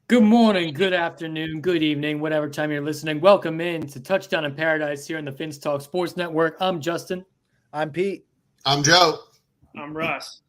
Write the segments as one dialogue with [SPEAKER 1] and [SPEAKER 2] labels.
[SPEAKER 1] Good morning, good afternoon, good evening, whatever time you're listening. Welcome in to Touchdown in Paradise here in the Fins Talk Sports Network. I'm Justin.
[SPEAKER 2] I'm Pete.
[SPEAKER 3] I'm Joe.
[SPEAKER 4] I'm Russ.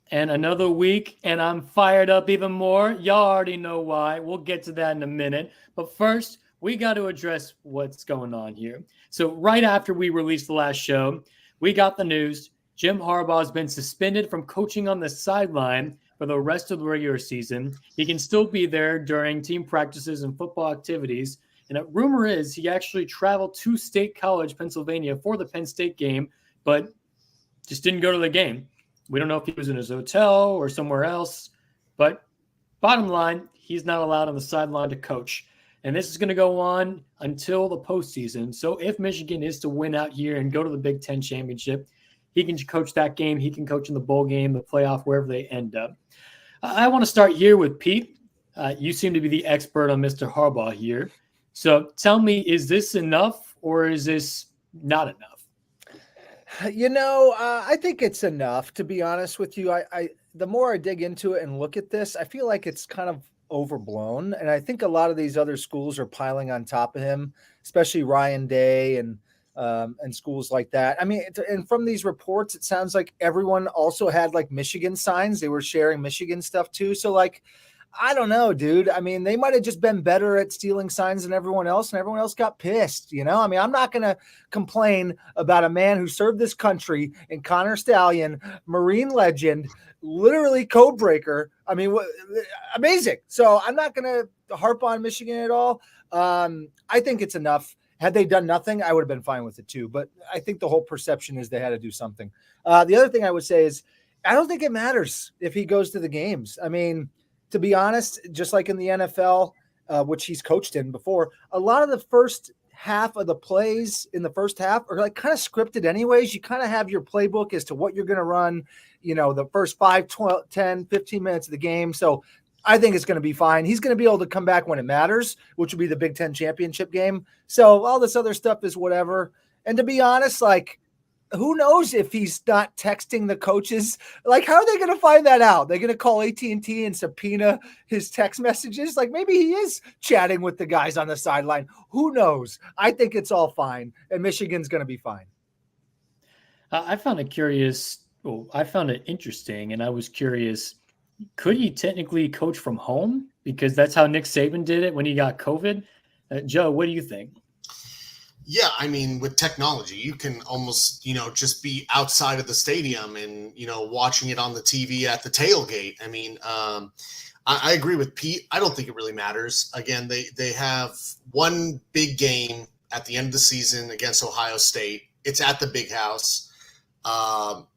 [SPEAKER 1] And another week, and I'm fired up even more. Y'all already know why. We'll get to that in a minute. But first, we got to address what's going on here. So right after we released the last show, we got the news. Jim Harbaugh has been suspended from coaching on the sideline for the rest of the regular season. He can still be there during team practices and football activities. And a rumor is he actually traveled to State College, Pennsylvania for the Penn State game, but just didn't go to the game. We don't know if he was in his hotel or somewhere else. But bottom line, he's not allowed on the sideline to coach. And this is going to go on until the postseason. So if Michigan is to win out here and go to the Big Ten championship, he can coach that game. He can coach in the bowl game, the playoff, wherever they end up. I want to start here with Pete. You seem to be the expert on Mr. Harbaugh here. So tell me, is this enough or is this not enough?
[SPEAKER 2] I think it's enough, to be honest with you. The more I dig into it and look at this, I feel like it's kind of overblown. And I think a lot of these other schools are piling on top of him, especially Ryan Day and schools like that. I mean, and from these reports, it sounds like everyone also had like Michigan signs. They were sharing Michigan stuff too. So like, I don't know, dude. I mean, they might have just been better at stealing signs than everyone else, and everyone else got pissed, I mean, I'm not going to complain about a man who served this country in Connor Stallion, Marine legend, literally code breaker. I mean, amazing. So I'm not going to harp on Michigan at all. I think it's enough. Had they done nothing, I would have been fine with it too. But I think the whole perception is they had to do something. The other thing I would say is I don't think it matters if he goes to the games. I mean, to be honest, just like in the NFL, which he's coached in before, a lot of the first half of the plays in the first half are like kind of scripted anyways. You kind of have your playbook as to what you're going to run, the first 5, 12, 10, 15 minutes of the game. So I think it's going to be fine. He's going to be able to come back when it matters, which would be the Big Ten championship game. So all this other stuff is whatever. And to be honest, like, who knows if he's not texting the coaches? Like, how are they going to find that out? They're going to call AT&T and subpoena his text messages? Like, maybe he is chatting with the guys on the sideline. Who knows? I think it's all fine, and Michigan's going to be fine.
[SPEAKER 1] I found it curious. Well, I found it interesting, and I was curious, could he technically coach from home? Because that's how Nick Saban did it when he got COVID. Joe, what do you think?
[SPEAKER 3] Yeah, I mean, with technology, you can almost, just be outside of the stadium and, watching it on the TV at the tailgate. I mean, I agree with Pete. I don't think it really matters. Again, they have one big game at the end of the season against Ohio State. It's at the Big House. And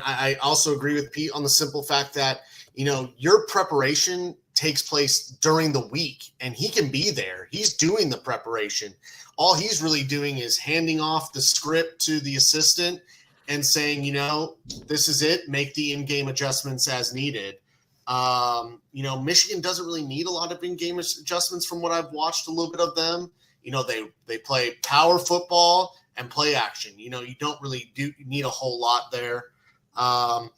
[SPEAKER 3] I also agree with Pete on the simple fact that, your preparation takes place during the week and he can be there. He's doing the preparation. All he's really doing is handing off the script to the assistant and saying, this is it, make the in-game adjustments as needed. Michigan doesn't really need a lot of in-game adjustments from what I've watched a little bit of them. They play power football and play action. You don't really need a whole lot there. I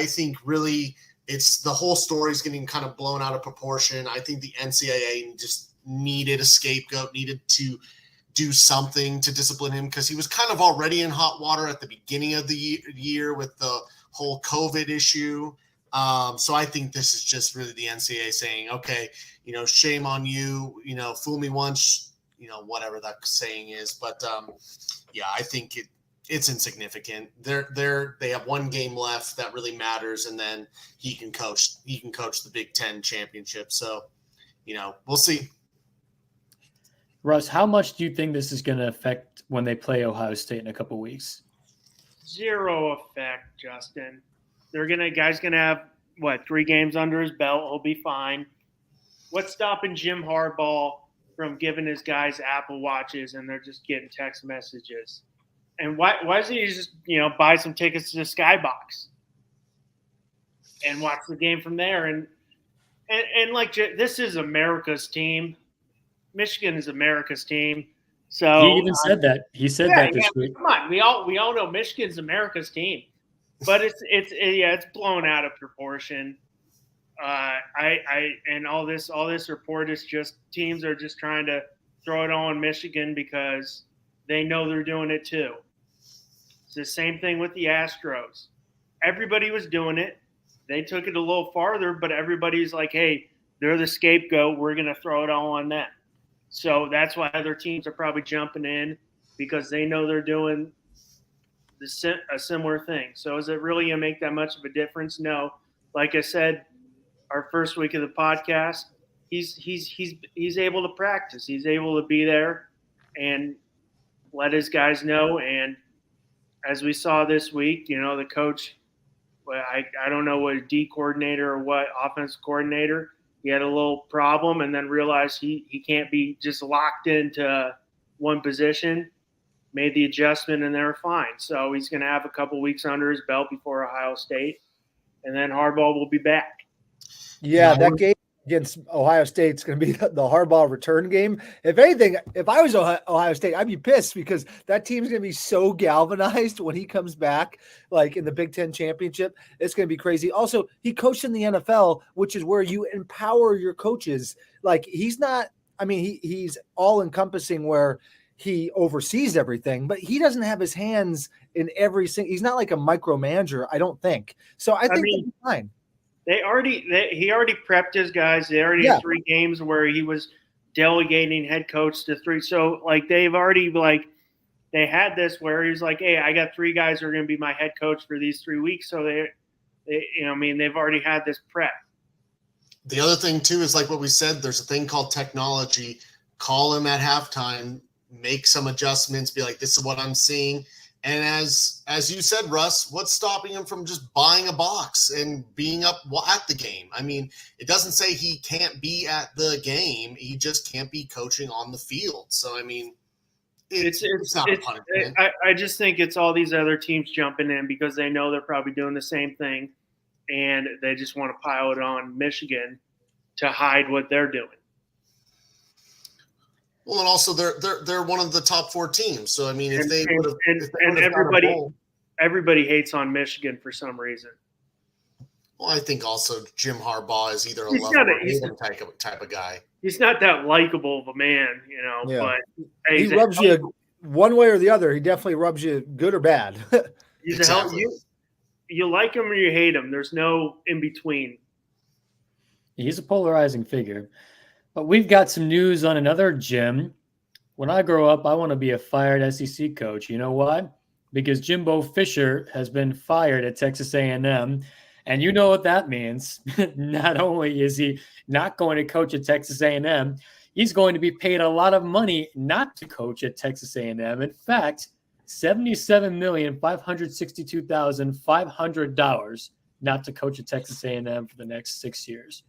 [SPEAKER 3] think really it's the whole story is getting kind of blown out of proportion. I think the NCAA just needed a scapegoat, needed to do something to discipline him because he was kind of already in hot water at the beginning of the year with the whole COVID issue. So I think this is just really the NCAA saying, okay, shame on you, fool me once, whatever that saying is. But I think it's insignificant. They have one game left that really matters, and then he can coach the Big Ten championship. So, we'll see.
[SPEAKER 1] Russ, how much do you think this is going to affect when they play Ohio State in a couple weeks?
[SPEAKER 4] Zero effect, Justin. Guy's gonna have 3 games under his belt. He'll be fine. What's stopping Jim Harbaugh from giving his guys Apple Watches and they're just getting text messages? And why doesn't he just buy some tickets to the Skybox and watch the game from there? And this is America's team. Michigan is America's team. So
[SPEAKER 1] he even said that. He said that this week.
[SPEAKER 4] Come on, we all know Michigan's America's team, but it's blown out of proportion. And all this report is just teams are just trying to throw it all on Michigan because they know they're doing it too. It's the same thing with the Astros. Everybody was doing it. They took it a little farther, but everybody's like, hey, they're the scapegoat. We're going to throw it all on them. So that's why other teams are probably jumping in because they know they're doing a similar thing. So is it really going to make that much of a difference? No. Like I said, our first week of the podcast, he's able to practice. He's able to be there and let his guys know. And as we saw this week, the coach, I don't know what D coordinator or what offensive coordinator, he had a little problem and then realized he can't be just locked into one position, made the adjustment, and they were fine. So he's going to have a couple weeks under his belt before Ohio State, and then Harbaugh will be back.
[SPEAKER 2] Yeah, that game against Ohio State is going to be the Harbaugh return game. If anything, if I was Ohio State, I'd be pissed because that team's going to be so galvanized when he comes back, like in the Big Ten championship. It's going to be crazy. Also, he coached in the NFL, which is where you empower your coaches. Like he's all encompassing where he oversees everything, but he doesn't have his hands in every single. He's not like a micromanager, I don't think. So I think they'll be fine.
[SPEAKER 4] He already prepped his guys. They already had 3 games where he was delegating head coach to 3. So they've already they had this where he's like, hey, I got 3 guys who are going to be my head coach for these 3 weeks. So they've already had this prep.
[SPEAKER 3] The other thing too is like what we said. There's a thing called technology. Call him at halftime, make some adjustments, be like, this is what I'm seeing. And as you said, Russ, what's stopping him from just buying a box and being up at the game? I mean, it doesn't say he can't be at the game. He just can't be coaching on the field. So, I mean, it's not a punishment.
[SPEAKER 4] I just think it's all these other teams jumping in because they know they're probably doing the same thing, and they just want to pile it on Michigan to hide what they're doing.
[SPEAKER 3] Well, and also they're one of the top 4 teams. So I mean, if they would
[SPEAKER 4] have, everybody hates on Michigan for some reason.
[SPEAKER 3] Well, I think also Jim Harbaugh is either a love or hate him type of guy.
[SPEAKER 4] He's not that likable of a man,
[SPEAKER 2] Yeah.
[SPEAKER 4] But
[SPEAKER 2] he rubs you one way or the other. He definitely rubs you good or bad.
[SPEAKER 4] You like him or you hate him. There's no in between.
[SPEAKER 1] He's a polarizing figure. But we've got some news on another Jim. When I grow up, I want to be a fired SEC coach. You know why? Because Jimbo Fisher has been fired at Texas A&M. And you know what that means. Not only is he not going to coach at Texas A&M, he's going to be paid a lot of money not to coach at Texas A&M. In fact, $77,562,500 not to coach at Texas A&M for the next 6 years.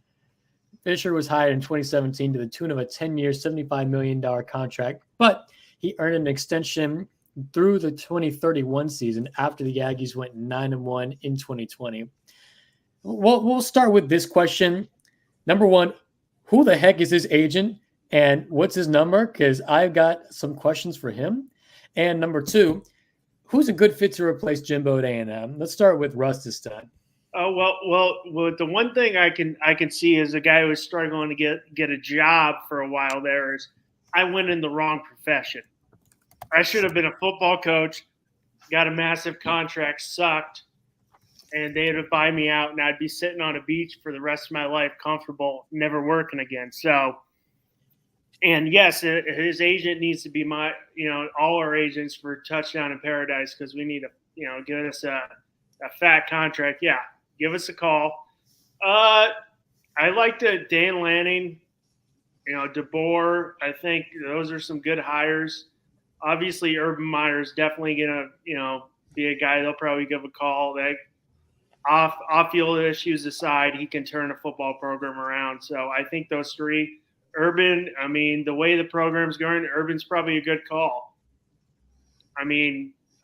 [SPEAKER 1] Fisher was hired in 2017 to the tune of a 10-year, $75 million contract, but he earned an extension through the 2031 season after the Aggies went 9-1 in 2020. We'll start with this question. Number one, who the heck is his agent and what's his number? Because I've got some questions for him. And number two, who's a good fit to replace Jimbo at A&M? Let's start with Russ this time.
[SPEAKER 4] Oh, well, the one thing I can see is a guy who was struggling to get a job for a while there is I went in the wrong profession. I should have been a football coach, got a massive contract, sucked, and they'd have buy me out, and I'd be sitting on a beach for the rest of my life, comfortable, never working again. So, and yes, his agent needs to be all our agents for Touchdown in Paradise because we need to, get us a fat contract. Yeah. Give us a call. I like Dan Lanning, DeBoer. I think those are some good hires. Obviously, Urban Meyer is definitely going to, be a guy they'll probably give a call. Off-field issues aside, he can turn a football program around. So I think those 3. Urban, the way the program's going, Urban's probably a good call.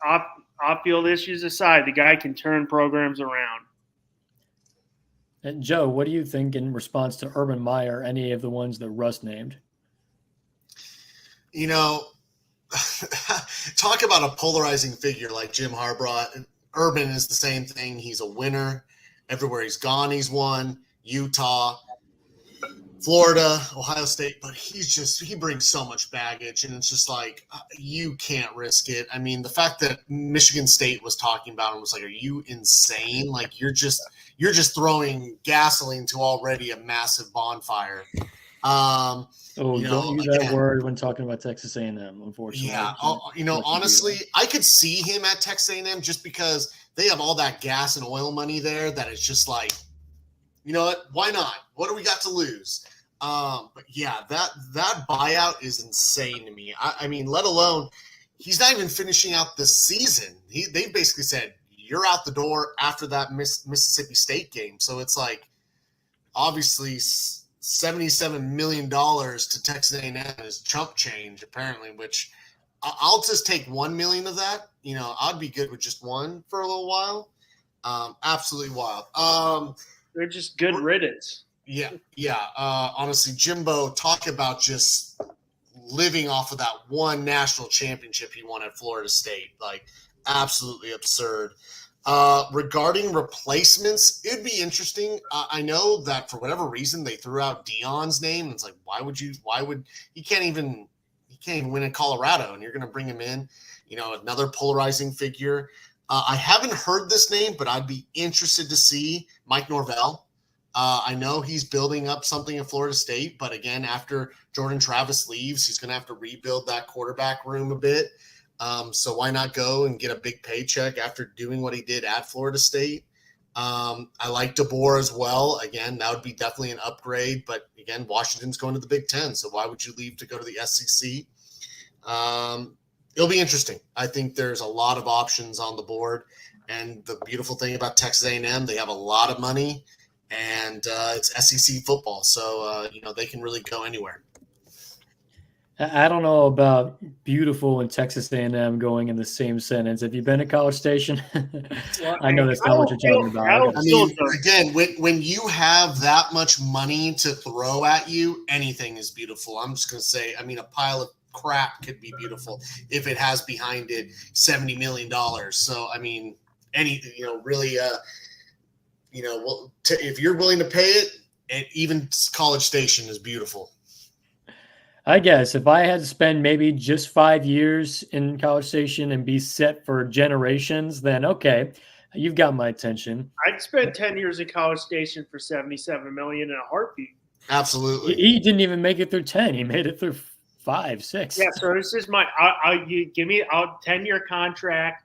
[SPEAKER 4] Off-field issues aside, the guy can turn programs around.
[SPEAKER 1] And Joe, what do you think in response to Urban Meyer, any of the ones that Russ named?
[SPEAKER 3] Talk about a polarizing figure like Jim Harbaugh. Urban is the same thing. He's a winner. Everywhere he's gone, he's won. Utah, Florida, Ohio State, but he brings so much baggage, and it's just like you can't risk it. I mean, the fact that Michigan State was talking about him was like, are you insane? Like you're just throwing gasoline to already a massive bonfire.
[SPEAKER 1] Don't use that word when talking about Texas A&M, unfortunately.
[SPEAKER 3] Yeah, honestly, I could see him at Texas A&M just because they have all that gas and oil money there that it's just like, you know what? Why not? What do we got to lose? But yeah, that buyout is insane to me. I mean, let alone he's not even finishing out this season. They basically said you're out the door after that Mississippi State game. So it's like obviously $77 million to Texas A&M is chump change apparently, which I'll just take $1 million of that. You know, I'd be good with just one for a little while. Absolutely wild.
[SPEAKER 4] They're just good riddance.
[SPEAKER 3] Yeah. Honestly, Jimbo, talk about just living off of that one national championship he won at Florida State. Like, absolutely absurd. Regarding replacements, it'd be interesting. I know that for whatever reason they threw out Deion's name. And it's like, he can't even win in Colorado, and you're going to bring him in, another polarizing figure. I haven't heard this name, but I'd be interested to see Mike Norvell. I know he's building up something in Florida State, but again, after Jordan Travis leaves, he's going to have to rebuild that quarterback room a bit. So why not go and get a big paycheck after doing what he did at Florida State? I like DeBoer as well. Again, that would be definitely an upgrade. But again, Washington's going to the Big Ten, so why would you leave to go to the SEC? It'll be interesting. I think there's a lot of options on the board. And the beautiful thing about Texas A&M, they have a lot of money, and it's SEC football. So, they can really go anywhere.
[SPEAKER 1] I don't know about beautiful and Texas A&M going in the same sentence. Have you been to College Station? I know that's not what you're talking about.
[SPEAKER 3] I mean, again, when you have that much money to throw at you, anything is beautiful. I'm just going to say, I mean, a pile of crap could be beautiful if it has behind it $70 million. So, I mean, if you're willing to pay it, and even College Station is beautiful.
[SPEAKER 1] I guess if I had to spend maybe just 5 years in College Station and be set for generations, then okay, you've got my attention.
[SPEAKER 4] I'd spend 10 years in College Station for $77 million in a heartbeat.
[SPEAKER 3] Absolutely.
[SPEAKER 1] He didn't even make it through 10. He made it through 5, 6.
[SPEAKER 4] Yeah, so this is you give me a 10-year contract,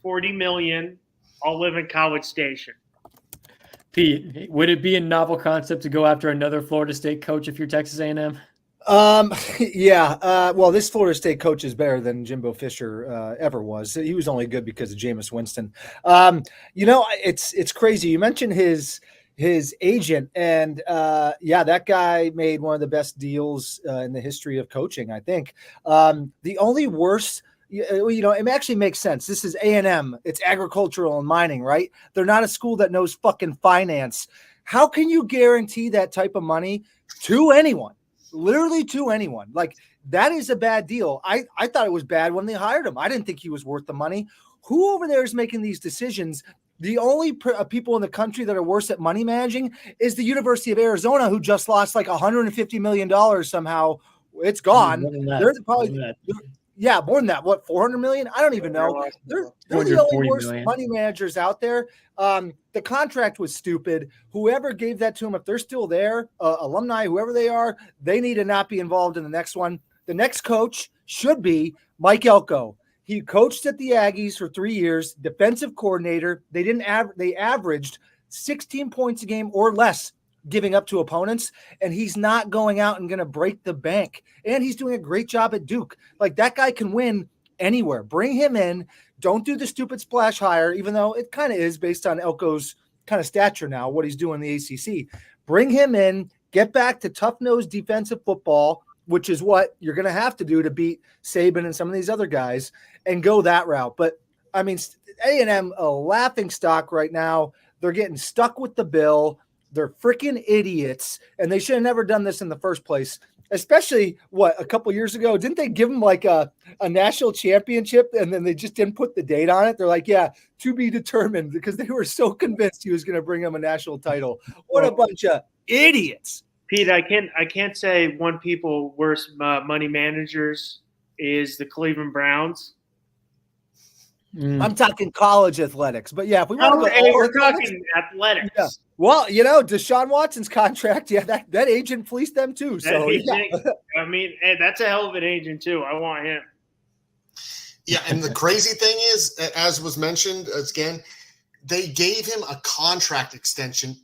[SPEAKER 4] $40 million. I'll live in College Station.
[SPEAKER 1] Pete, would it be a novel concept to go after another Florida State coach if you're Texas A&M?
[SPEAKER 2] Yeah. Well, this Florida State coach is better than Jimbo Fisher ever was. He was only good because of Jameis Winston. It's crazy. You mentioned his agent, and that guy made one of the best deals in the history of coaching, I think. The only worst, it actually makes sense. This is A&M. It's agricultural and mining, right? They're not a school that knows fucking finance. How can you guarantee that type of money to anyone? Literally to anyone. Like, that is a bad deal. I thought it was bad when they hired him. I didn't think he was worth the money. Who over there is making these decisions? The only people in the country that are worse at money managing is the University of Arizona, who just lost like $150 million somehow. It's gone. They're probably more than that. What, 400 million? I don't even know. They're the only worst money managers out there. The contract was stupid. Whoever gave that to them, if they're still there, alumni, whoever they are, they need to not be involved in the next one. The next coach should be Mike Elko. He coached at the Aggies for 3 years, defensive coordinator. They averaged 16 points a game or less giving up to opponents, and he's not going out and going to break the bank. And he's doing a great job at Duke. Like, that guy can win anywhere. Bring him in. Don't do the stupid splash hire, even though it kind of is based on Elko's kind of stature now, what he's doing in the ACC. Bring him in, get back to tough-nosed defensive football, which is what you're going to have to do to beat Saban and some of these other guys, and go that route. But, I mean, A&M, a laughing stock right now. They're getting stuck with the bill. They're freaking idiots, and they should have never done this in the first place. Especially a couple years ago, didn't they give him like a national championship and then they just didn't put the date on it? They're like, yeah, to be determined, because they were so convinced he was going to bring him a national title. What a bunch of idiots.
[SPEAKER 4] Pete, I can't say one people worst money managers is the Cleveland Browns.
[SPEAKER 2] I'm talking college athletics, but yeah, if we want to go,
[SPEAKER 4] we're talking athletics.
[SPEAKER 2] Yeah. Well, Deshaun Watson's contract, yeah, that agent fleeced them too. So
[SPEAKER 4] I mean, hey, that's a hell of an agent too. I want him.
[SPEAKER 3] Yeah, and the crazy thing is, as was mentioned again, they gave him a contract extension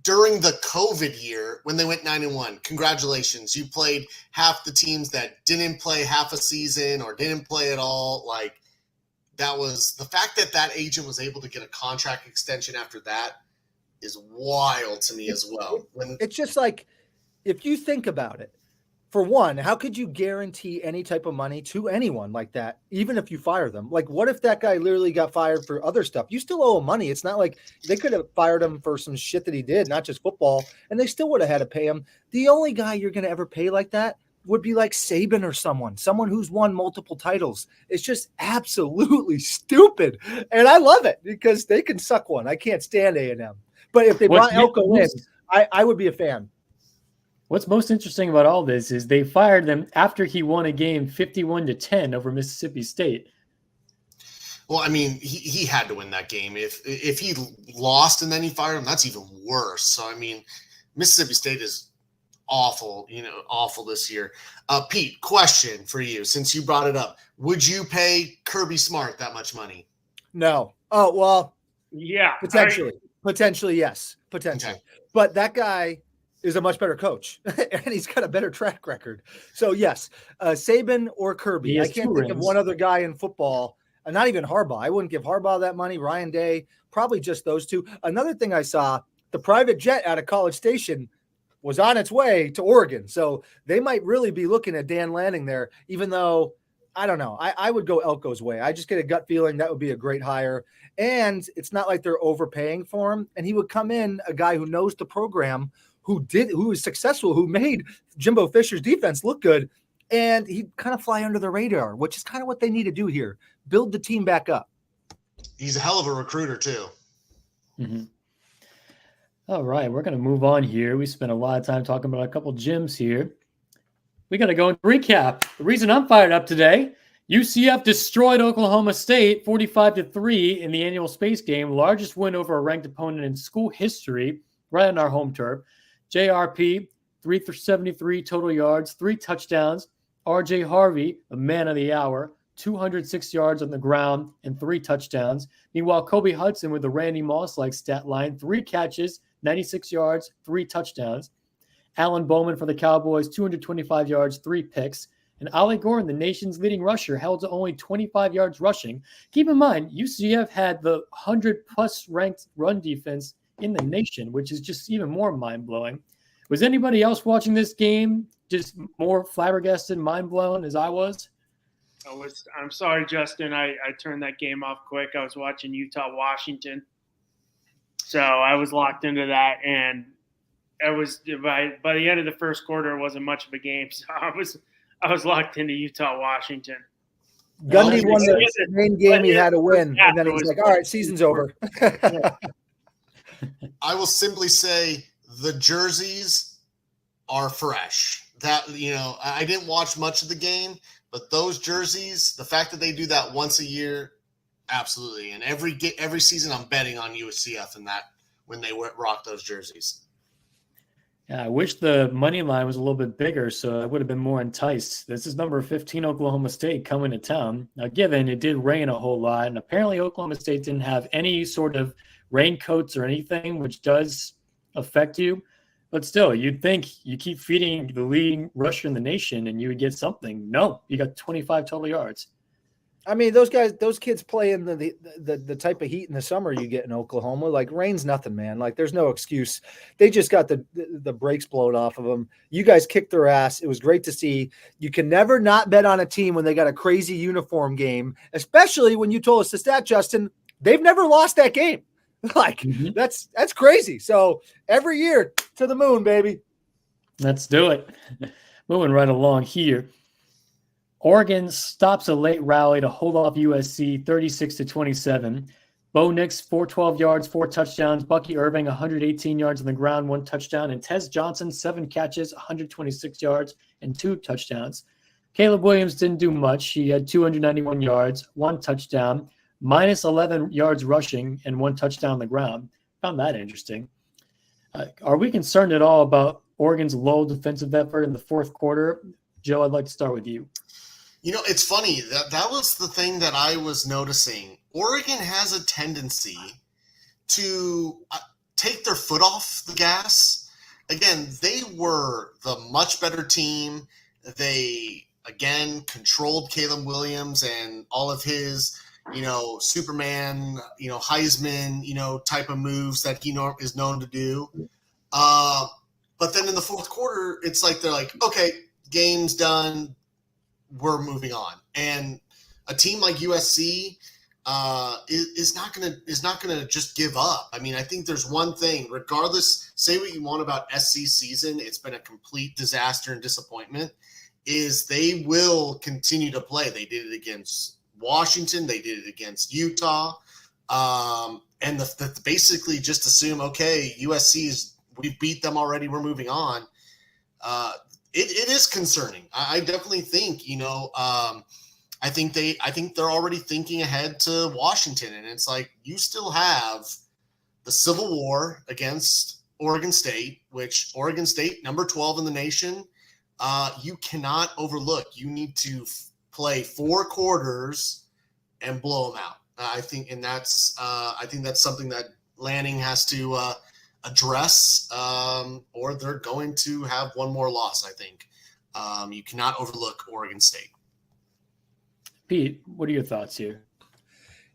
[SPEAKER 3] during the COVID year when they went 9-1. Congratulations, you played half the teams that didn't play half a season or didn't play at all. Like, that was the fact that agent was able to get a contract extension after that is wild to me as well.
[SPEAKER 2] It's just like, if you think about it, for one, how could you guarantee any type of money to anyone like that, even if you fire them? Like, what if that guy literally got fired for other stuff? You still owe him money. It's not like they could have fired him for some shit that he did, not just football, and they still would have had to pay him. The only guy you're going to ever pay like that would be like Saban or someone who's won multiple titles. It's just absolutely stupid. And I love it because they can suck one. I can't stand A&M. But if they brought Elko in, I would be a fan.
[SPEAKER 1] What's most interesting about all this is they fired them after he won a game 51-10 over Mississippi State.
[SPEAKER 3] Well, I mean, he had to win that game. If he lost and then he fired him, that's even worse. So, I mean, Mississippi State is awful this year. Pete, question for you, since you brought it up. Would you pay Kirby Smart that much money?
[SPEAKER 2] No. Oh, well,
[SPEAKER 4] yeah.
[SPEAKER 2] Potentially, yes. Potentially. Okay. But that guy is a much better coach, and he's got a better track record. So, yes, Saban or Kirby. I can't think of one other guy in football, not even Harbaugh. I wouldn't give Harbaugh that money. Ryan Day, probably just those two. Another thing I saw, the private jet out of College Station was on its way to Oregon. So they might really be looking at Dan Lanning there, even though, I don't know. I would go Elko's way. I just get a gut feeling that would be a great hire. And it's not like they're overpaying for him. And he would come in, a guy who knows the program, who is successful, who made Jimbo Fisher's defense look good. And he'd kind of fly under the radar, which is kind of what they need to do here. Build the team back up.
[SPEAKER 3] He's a hell of a recruiter too.
[SPEAKER 1] Mm-hmm. All right, we're going to move on here. We spent a lot of time talking about a couple gyms here. We got to go and recap. The reason I'm fired up today, UCF destroyed Oklahoma State 45-3 in the annual space game, largest win over a ranked opponent in school history, right on our home turf. JRP, 3 for 73 total yards, 3 touchdowns. RJ Harvey, a man of the hour, 206 yards on the ground and 3 touchdowns. Meanwhile, Kobe Hudson with the Randy Moss-like stat line, 3 catches, 96 yards, 3 touchdowns. Alan Bowman for the Cowboys, 225 yards, 3 picks. And Ollie Gordon, the nation's leading rusher, held to only 25 yards rushing. Keep in mind, UCF had the 100-plus ranked run defense in the nation, which is just even more mind-blowing. Was anybody else watching this game just more flabbergasted, mind-blown as I was?
[SPEAKER 4] I'm sorry, Justin. I turned that game off quick. I was watching Utah-Washington. So I was locked into that, and it was by the end of the first quarter, it wasn't much of a game. So I was locked into Utah-Washington.
[SPEAKER 2] Gundy won the main game he had to win, and then he was like, all right, season's over.
[SPEAKER 3] I will simply say the jerseys are fresh. That, I didn't watch much of the game, but those jerseys, the fact that they do that once a year, absolutely. And every season I'm betting on UCF in that when they rock those jerseys.
[SPEAKER 1] Yeah, I wish the money line was a little bit bigger, so I would have been more enticed. This is number 15 Oklahoma State coming to town. Now, given it did rain a whole lot, and apparently Oklahoma State didn't have any sort of raincoats or anything, which does affect you. But still, you'd think you keep feeding the leading rusher in the nation and you would get something. No, you got 25 total yards.
[SPEAKER 2] I mean, those kids play in the type of heat in the summer you get in Oklahoma. Like, rain's nothing, man. Like, there's no excuse. They just got the brakes blown off of them. You guys kicked their ass. It was great to see. You can never not bet on a team when they got a crazy uniform game, especially when you told us the stat, Justin, they've never lost that game. Like, that's crazy. So every year to the moon, baby.
[SPEAKER 1] Let's do it. moving right along here. Oregon stops a late rally to hold off USC 36-27. Bo Nix, 412 yards, 4 touchdowns. Bucky Irving, 118 yards on the ground, 1 touchdown. And Tez Johnson, 7 catches, 126 yards, and 2 touchdowns. Caleb Williams didn't do much. He had 291 yards, 1 touchdown, minus 11 yards rushing, and 1 touchdown on the ground. Found that interesting. Are we concerned at all about Oregon's low defensive effort in the fourth quarter? Joe, I'd like to start with you.
[SPEAKER 3] It's funny. That was the thing that I was noticing. Oregon has a tendency to take their foot off the gas. Again, they were the much better team. They, again, controlled Caleb Williams and all of his, Superman, Heisman, type of moves that he is known to do. But then in the fourth quarter, it's like they're like, okay, game's done. We're moving on. And a team like USC is not gonna just give up. I mean, I think there's one thing, regardless, say what you want about SC season, it's been a complete disaster and disappointment, is they will continue to play. They did it against Washington, they did it against Utah. And basically just assume, okay, we beat them already, we're moving on. It is concerning. I definitely think, I think they're already thinking ahead to Washington, and it's like you still have the Civil War against Oregon State, which Oregon State, number 12 in the nation, you cannot overlook. You need to play 4 quarters and blow them out. I think that's something that Lanning has to address, or they're going to have one more loss, I think. You cannot overlook Oregon State.
[SPEAKER 1] Pete, what are your thoughts here?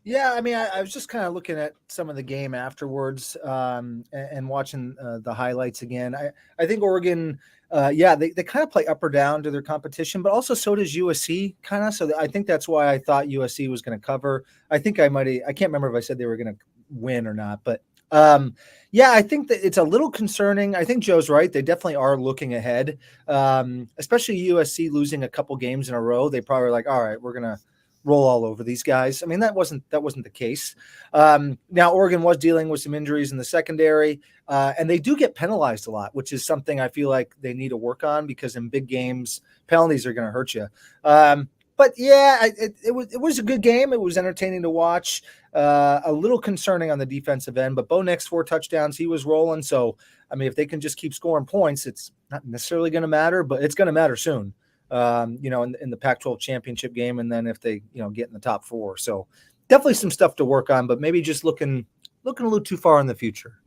[SPEAKER 2] Yeah, I mean, I was just kind of looking at some of the game afterwards and watching the highlights again. I think Oregon, they kind of play up or down to their competition, but also so does USC kind of. So I think that's why I thought USC was going to cover. I think I can't remember if I said they were going to win or not, but I think that it's a little concerning. I think Joe's right. They definitely are looking ahead, especially USC losing a couple games in a row. They probably were like, all right, we're going to roll all over these guys. I mean, that wasn't the case. Now Oregon was dealing with some injuries in the secondary, and they do get penalized a lot, which is something I feel like they need to work on, because in big games, penalties are going to hurt you. But yeah, it was a good game. It was entertaining to watch. A little concerning on the defensive end, but Bo Nix 4 touchdowns. He was rolling. So, I mean, if they can just keep scoring points, it's not necessarily going to matter, but it's going to matter soon. In the Pac-12 championship game, and then if they get in the top 4. So definitely some stuff to work on, but maybe just looking a little too far in the future.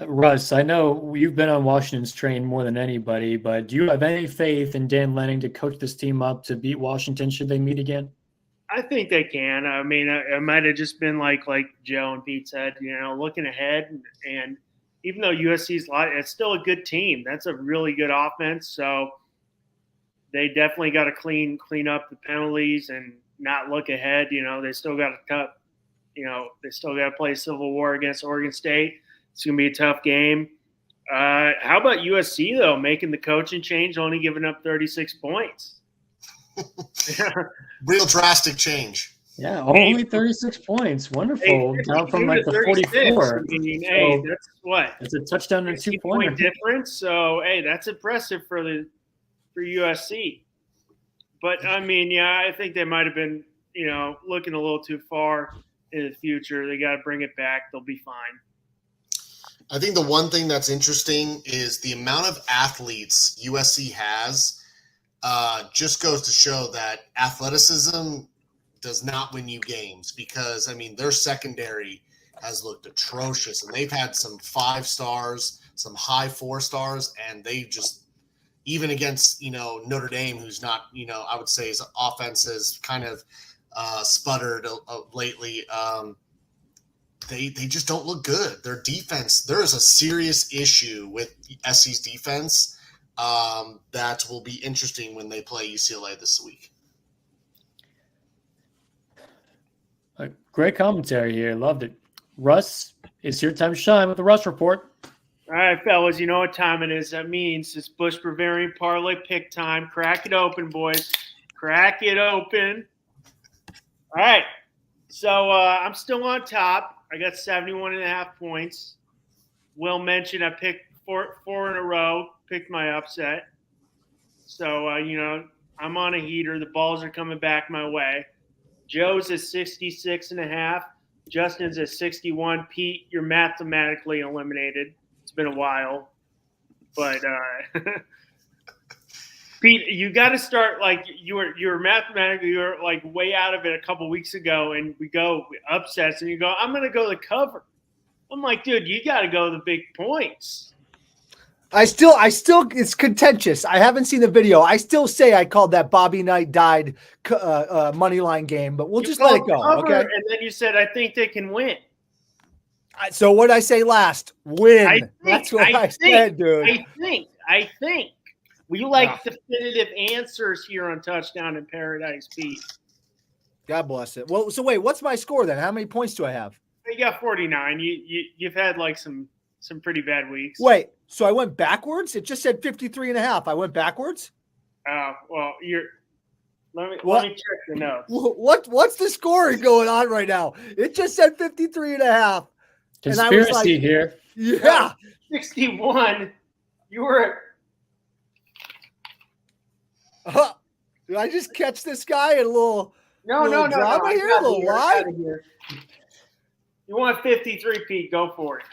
[SPEAKER 1] Russ, I know you've been on Washington's train more than anybody, but do you have any faith in Dan Lanning to coach this team up to beat Washington should they meet again?
[SPEAKER 4] I think they can. I mean, it might have just been like Joe and Pete said, looking ahead. And even though USC's it's still a good team. That's a really good offense. So they definitely got to clean up the penalties and not look ahead. They still got they still got to play Civil War against Oregon State. It's going to be a tough game. How about USC, though, making the coaching change, only giving up 36 points?
[SPEAKER 3] Real drastic change.
[SPEAKER 1] Yeah, only 36 points. Wonderful. Down from the 44.
[SPEAKER 4] I mean, that's what?
[SPEAKER 1] It's a touchdown and 2-point
[SPEAKER 4] difference. So, that's impressive for USC. But, I mean, I think they might have been, looking a little too far in the future. They got to bring it back. They'll be fine.
[SPEAKER 3] I think the one thing that's interesting is the amount of athletes USC has just goes to show that athleticism does not win you games, because, I mean, their secondary has looked atrocious, and they've had some 5 stars, some high 4 stars, and they just, even against, Notre Dame, who's not, I would say his offense has kind of sputtered lately. They just don't look good. Their defense, there is a serious issue with SC's defense that will be interesting when they play UCLA this week.
[SPEAKER 1] Great commentary here. Loved it. Russ, it's your time to shine with the Russ Report.
[SPEAKER 4] All right, fellas, you know what time it is. That means it's Bush Bavarian Parlay pick time. Crack it open, boys. Crack it open. All right. So I'm still on top. I got 71.5 points. Will mentioned I picked four in a row, picked my upset. So, I'm on a heater. The balls are coming back my way. Joe's at 66.5. Justin's at 61. Pete, you're mathematically eliminated. It's been a while. But, Pete, you got to start like you were mathematically, you were like way out of it a couple weeks ago, and we upsets, and you go, I'm going to go the cover. I'm like, dude, you got to go the big points.
[SPEAKER 2] I still, it's contentious. I haven't seen the video. I still say I called that Bobby Knight died money line game, but we'll just let it go.
[SPEAKER 4] Cover,
[SPEAKER 2] okay.
[SPEAKER 4] And then you said, I think they can win.
[SPEAKER 2] So what did I say last? Win. That's what I said, dude.
[SPEAKER 4] I think. We like definitive answers here on Touchdown in Paradise, Pete.
[SPEAKER 2] God bless it. Well, so wait, what's my score then? How many points do I have?
[SPEAKER 4] You got 49. You've had like some pretty bad weeks.
[SPEAKER 2] Wait, so I went backwards? It just said 53.5. I went backwards?
[SPEAKER 4] Well, let me check the notes.
[SPEAKER 2] What's the scoring going on right now? It just said 53.5.
[SPEAKER 1] Conspiracy
[SPEAKER 2] and I was like,
[SPEAKER 1] here.
[SPEAKER 2] Yeah.
[SPEAKER 4] 61. You were
[SPEAKER 2] Did I just catch this guy in a little drama here? A little lie?
[SPEAKER 4] You want 53, Pete? Go for it.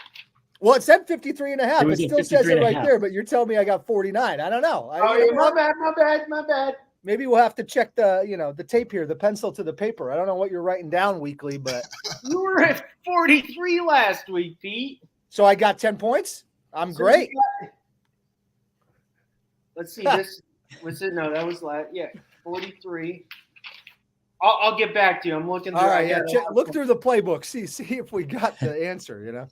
[SPEAKER 2] Well, it said 53.5. It still says it right there, but you're telling me I got 49. I don't know.
[SPEAKER 4] My bad.
[SPEAKER 2] Maybe we'll have to check the tape here, the pencil to the paper. I don't know what you're writing down weekly, but
[SPEAKER 4] you were at 43 last week, Pete.
[SPEAKER 2] So I got 10 points. I'm great.
[SPEAKER 4] Let's see this. Was it? No, that was last. Yeah, 43. I'll get back to you. I'm looking through.
[SPEAKER 2] All right, look through the playbook. See if we got the answer.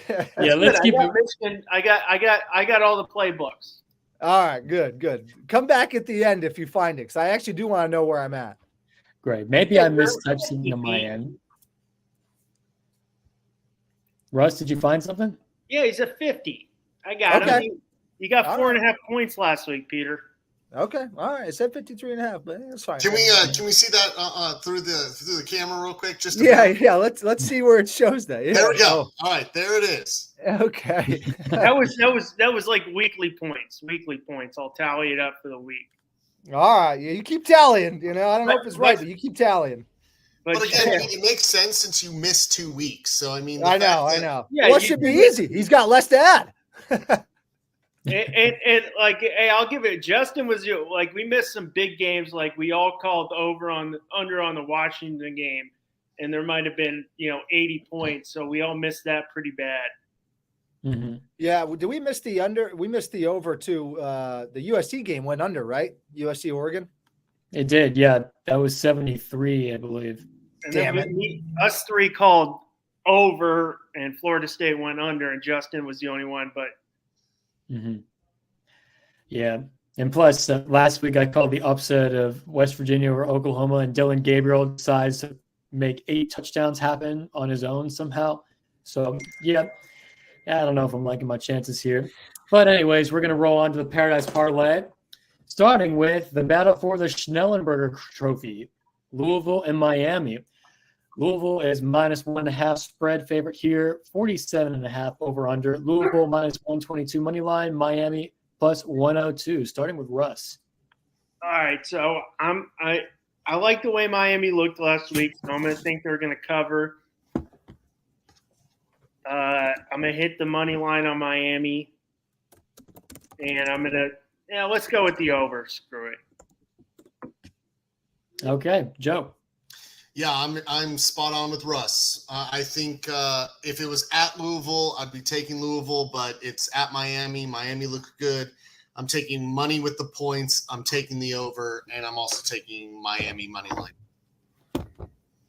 [SPEAKER 1] Yeah, let's keep it.
[SPEAKER 4] Michigan. I got all the playbooks.
[SPEAKER 2] All right, good. Come back at the end if you find it, because I actually do want to know where I'm at.
[SPEAKER 1] Great. Maybe I mistyped something on my end. Russ, did you find something?
[SPEAKER 4] Yeah, he's at 50. I got him. You got 4.5 points last week, Peter.
[SPEAKER 2] Okay, all right. It said 53.5, but that's fine.
[SPEAKER 3] Can we see that through the camera real quick? Just
[SPEAKER 2] let's see where it shows that. Yeah.
[SPEAKER 3] There we go. All right, there it is.
[SPEAKER 2] Okay.
[SPEAKER 4] that was like weekly points. I'll tally it up for the week.
[SPEAKER 2] All right, you keep tallying. I don't know if it's right, but you keep tallying.
[SPEAKER 3] But again, it makes sense since you missed 2 weeks. So I mean,
[SPEAKER 2] I know.
[SPEAKER 4] Yeah,
[SPEAKER 2] well, it should be easy. He's got less to add.
[SPEAKER 4] and like, hey, I'll give it. Justin was like, we missed some big games. Like we all called under on the Washington game, and there might have been 80 points. So we all missed that pretty bad.
[SPEAKER 1] Mm-hmm.
[SPEAKER 2] Yeah, did we miss the under? We missed the over too. The USC game went under, right? USC Oregon.
[SPEAKER 1] It did, yeah. That was 73, I believe.
[SPEAKER 4] And
[SPEAKER 2] Damn
[SPEAKER 4] it! Us three called over, and Florida State went under, and Justin was the only one. But
[SPEAKER 1] mm-hmm. Yeah, and plus last week I called the upset of West Virginia over Oklahoma, and Dylan Gabriel decides to make 8 touchdowns happen on his own somehow. So yeah. I don't know if I'm liking my chances here. But anyways, we're going to roll on to the Paradise Parlay, starting with the battle for the Schnellenberger Trophy, Louisville and Miami. Louisville is -1.5 spread favorite here, 47.5 over under. Louisville -122 money line, Miami +102, starting with Russ.
[SPEAKER 4] All right, so I like the way Miami looked last week, so I'm going to think they're going to cover. I'm going to hit the money line on Miami, and I'm going to let's go with the over. Screw it.
[SPEAKER 1] Okay, Joe.
[SPEAKER 3] Yeah, I'm spot on with Russ. I think if it was at Louisville, I'd be taking Louisville, but it's at Miami. Miami looked good. I'm taking money with the points. I'm taking the over, and I'm also taking Miami money line.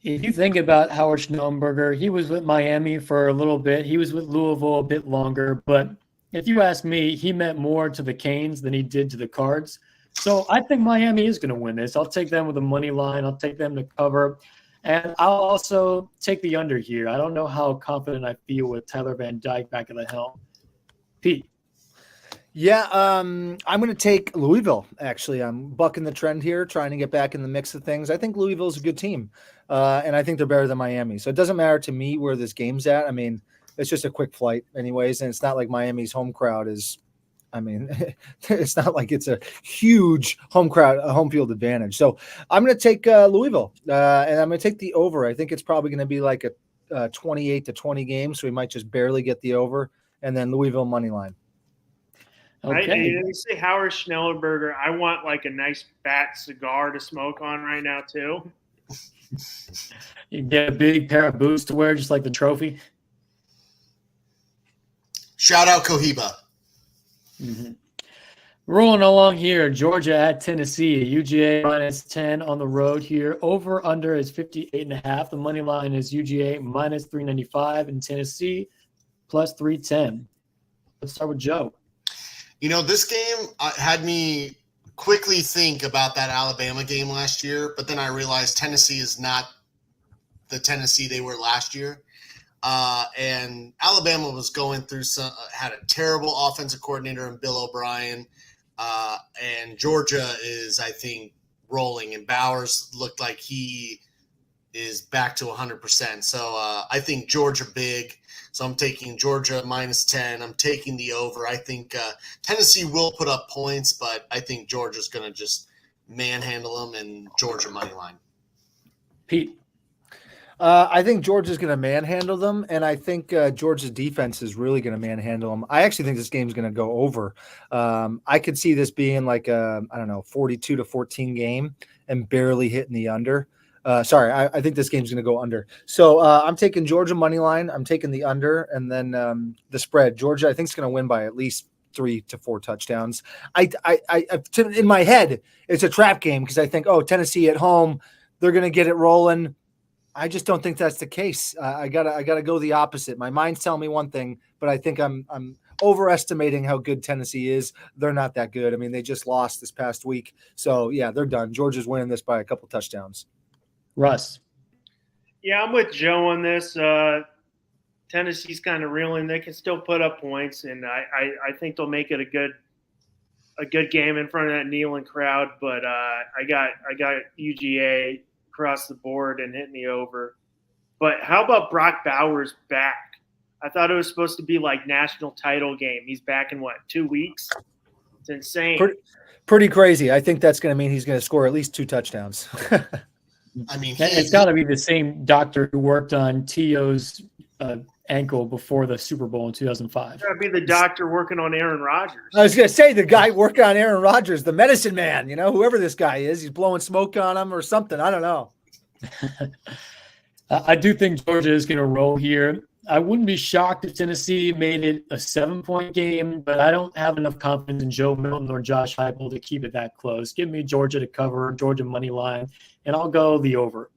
[SPEAKER 1] If you think about Howard Schnellenberger, he was with Miami for a little bit. He was with Louisville a bit longer. But if you ask me, he meant more to the Canes than he did to the Cards. So I think Miami is going to win this. I'll take them with a money line. I'll take them to cover. And I'll also take the under here. I don't know how confident I feel with Tyler Van Dyke back at the helm. Pete.
[SPEAKER 2] Yeah, I'm going to take Louisville, actually. I'm bucking the trend here, trying to get back in the mix of things. I think Louisville's a good team, and I think they're better than Miami. So it doesn't matter to me where this game's at. I mean, it's just a quick flight anyways, and it's not like Miami's home crowd is – I mean, it's not like it's a huge home crowd, a home field advantage. So I'm going to take Louisville, and I'm going to take the over. I think it's probably going to be like a 28-20 game, so we might just barely get the over, and then Louisville money line.
[SPEAKER 1] Okay.
[SPEAKER 4] You say Howard Schnellenberger. I want like a nice fat cigar to smoke on right now too.
[SPEAKER 1] You get a big pair of boots to wear, just like the trophy.
[SPEAKER 3] Shout out Cohiba.
[SPEAKER 1] Mm-hmm. Rolling along here, Georgia at Tennessee. UGA minus 10 on the road here. Over under is 58.5. The money line is UGA minus 395 and Tennessee plus 310. Let's start with Joe.
[SPEAKER 3] You know, this game had me quickly think about that Alabama game last year, but then I realized Tennessee is not the Tennessee they were last year. And Alabama was going through had a terrible offensive coordinator in Bill O'Brien. And Georgia is, I think, rolling, and Bowers looked like he is back to 100%. So I think Georgia big. So I'm taking Georgia minus 10. I'm taking the over. I think Tennessee will put up points, but I think Georgia's going to just manhandle them, and Georgia money line.
[SPEAKER 1] Pete.
[SPEAKER 2] I think Georgia's going to manhandle them, and I think Georgia's defense is really going to manhandle them. I actually think this game's going to go over. I could see this being like a, 42-14 game and barely hitting the under. I think this game's going to go under. So I'm taking Georgia money line. I'm taking the under, and then the spread. Georgia, I think, is going to win by at least 3 to 4 touchdowns. In my head, it's a trap game because I think, Tennessee at home, they're going to get it rolling. I just don't think that's the case. I gotta go the opposite. My mind's telling me one thing, but I think I'm overestimating how good Tennessee is. They're not that good. I mean, they just lost this past week. So yeah, they're done. Georgia's winning this by a couple touchdowns.
[SPEAKER 1] Russ.
[SPEAKER 4] Yeah, I'm with Joe on this. Tennessee's kind of reeling. They can still put up points, and I think they'll make it a good game in front of that kneeling crowd. But I got UGA across the board and hitting the over. But how about Brock Bowers back? I thought it was supposed to be like national title game. He's back in 2 weeks? It's insane.
[SPEAKER 2] Pretty crazy. I think that's going to mean he's going to score at least 2 touchdowns.
[SPEAKER 3] I mean,
[SPEAKER 1] it's got to be the same doctor who worked on T.O.'s ankle before the Super Bowl in 2005.
[SPEAKER 4] It's got to be the doctor working on Aaron Rodgers.
[SPEAKER 2] I was going to say the guy working on Aaron Rodgers, the medicine man, whoever this guy is, he's blowing smoke on him or something. I don't know.
[SPEAKER 1] I do think Georgia is going to roll here. I wouldn't be shocked if Tennessee made it a 7-point game, but I don't have enough confidence in Joe Milton or Josh Heupel to keep it that close. Give me Georgia to cover, Georgia money line, and I'll go the over.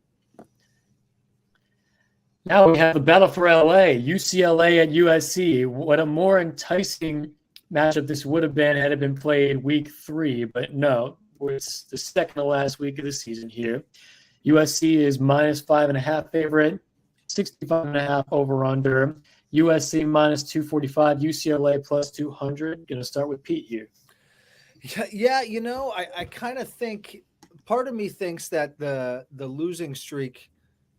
[SPEAKER 1] Now we have the battle for LA, UCLA at USC. What a more enticing matchup this would have been had it been played week 3, but no, it's the second to last week of the season here. USC is minus 5.5 favorite, 65.5 over under. USC minus 245, UCLA plus 200. Going to start with Pete here.
[SPEAKER 2] Yeah, I kind of think part of me thinks that the losing streak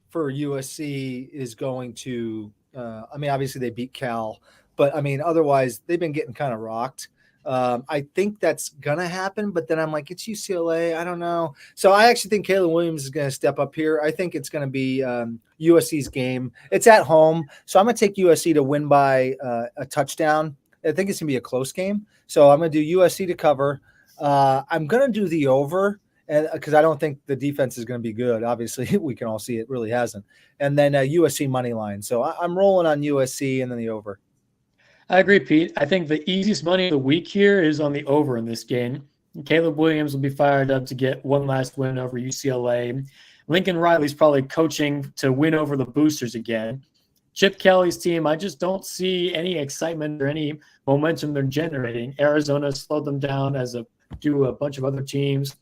[SPEAKER 2] for USC is going to obviously they beat Cal, but otherwise they've been getting kind of rocked. I think that's gonna happen, but then I'm like, it's UCLA. I don't know. So I actually think Caleb Williams is gonna step up here. I think it's gonna be USC's game. It's at home, so I'm gonna take USC to win by a touchdown. I think it's gonna be a close game. So I'm gonna do USC to cover. I'm gonna do the over, and because I don't think the defense is gonna be good. Obviously, we can all see it really hasn't. And then USC money line. So I'm rolling on USC and then the over.
[SPEAKER 1] I agree, Pete. I think the easiest money of the week here is on the over in this game. Caleb Williams will be fired up to get one last win over UCLA. Lincoln Riley's probably coaching to win over the boosters again. Chip Kelly's team, I just don't see any excitement or any momentum they're generating. Arizona slowed them down as do a bunch of other teams.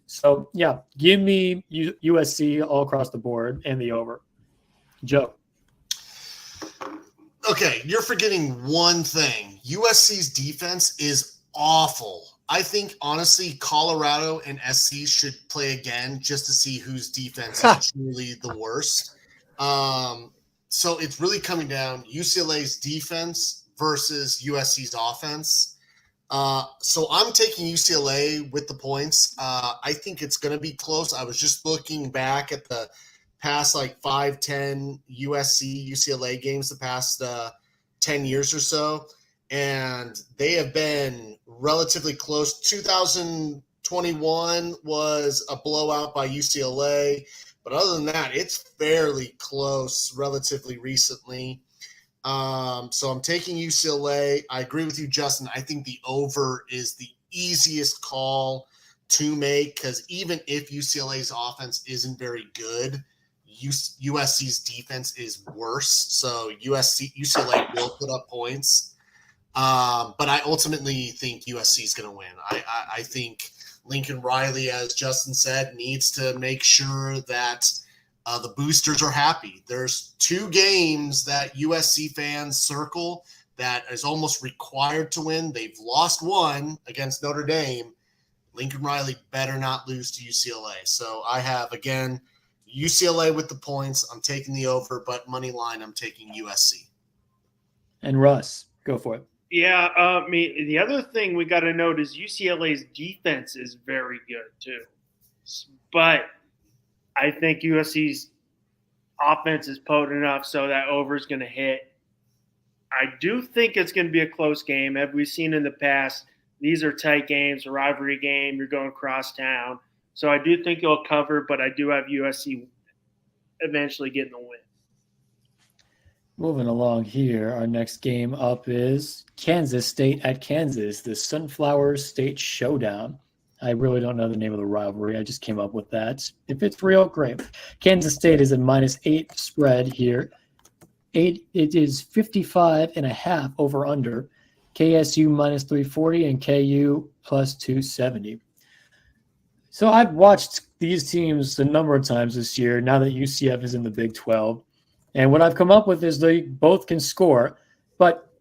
[SPEAKER 1] So, yeah, give me USC all across the board and the over. Joe.
[SPEAKER 3] Okay, you're forgetting one thing. USC's defense is awful. I think, honestly, Colorado and SC should play again just to see whose defense is truly the worst. So it's really coming down UCLA's defense versus USC's offense. So I'm taking UCLA with the points. I think it's going to be close. I was just looking back at the past 5-10 UCLA games the past 10 years or so, and they have been relatively close. 2021 was a blowout by UCLA, but other than that, it's fairly close relatively recently. So I'm taking UCLA. I agree with you, Justin. I think the over is the easiest call to make because even if UCLA's offense isn't very good, USC's defense is worse. So UCLA will put up points. But I ultimately think USC is going to win. I think Lincoln Riley, as Justin said, needs to make sure that the boosters are happy. There's 2 games that USC fans circle that is almost required to win. They've lost one against Notre Dame. Lincoln Riley better not lose to UCLA. So I have, again, UCLA with the points. I'm taking the over, but money line, I'm taking USC.
[SPEAKER 1] And Russ, go for it.
[SPEAKER 4] Yeah, the other thing we got to note is UCLA's defense is very good too. But I think USC's offense is potent enough so that over is going to hit. I do think it's going to be a close game. As we've seen in the past, these are tight games, a rivalry game. You're going cross town. So I do think you'll cover, but I do have USC eventually getting the win.
[SPEAKER 1] Moving along here, our next game up is Kansas State at Kansas, the Sunflower State Showdown. I really don't know the name of the rivalry. I just came up with that. If it's real, great. Kansas State is a -8 spread here. It is 55.5 over under. KSU -340 and KU +270. So I've watched these teams a number of times this year now that UCF is in the Big 12. And what I've come up with is they both can score, but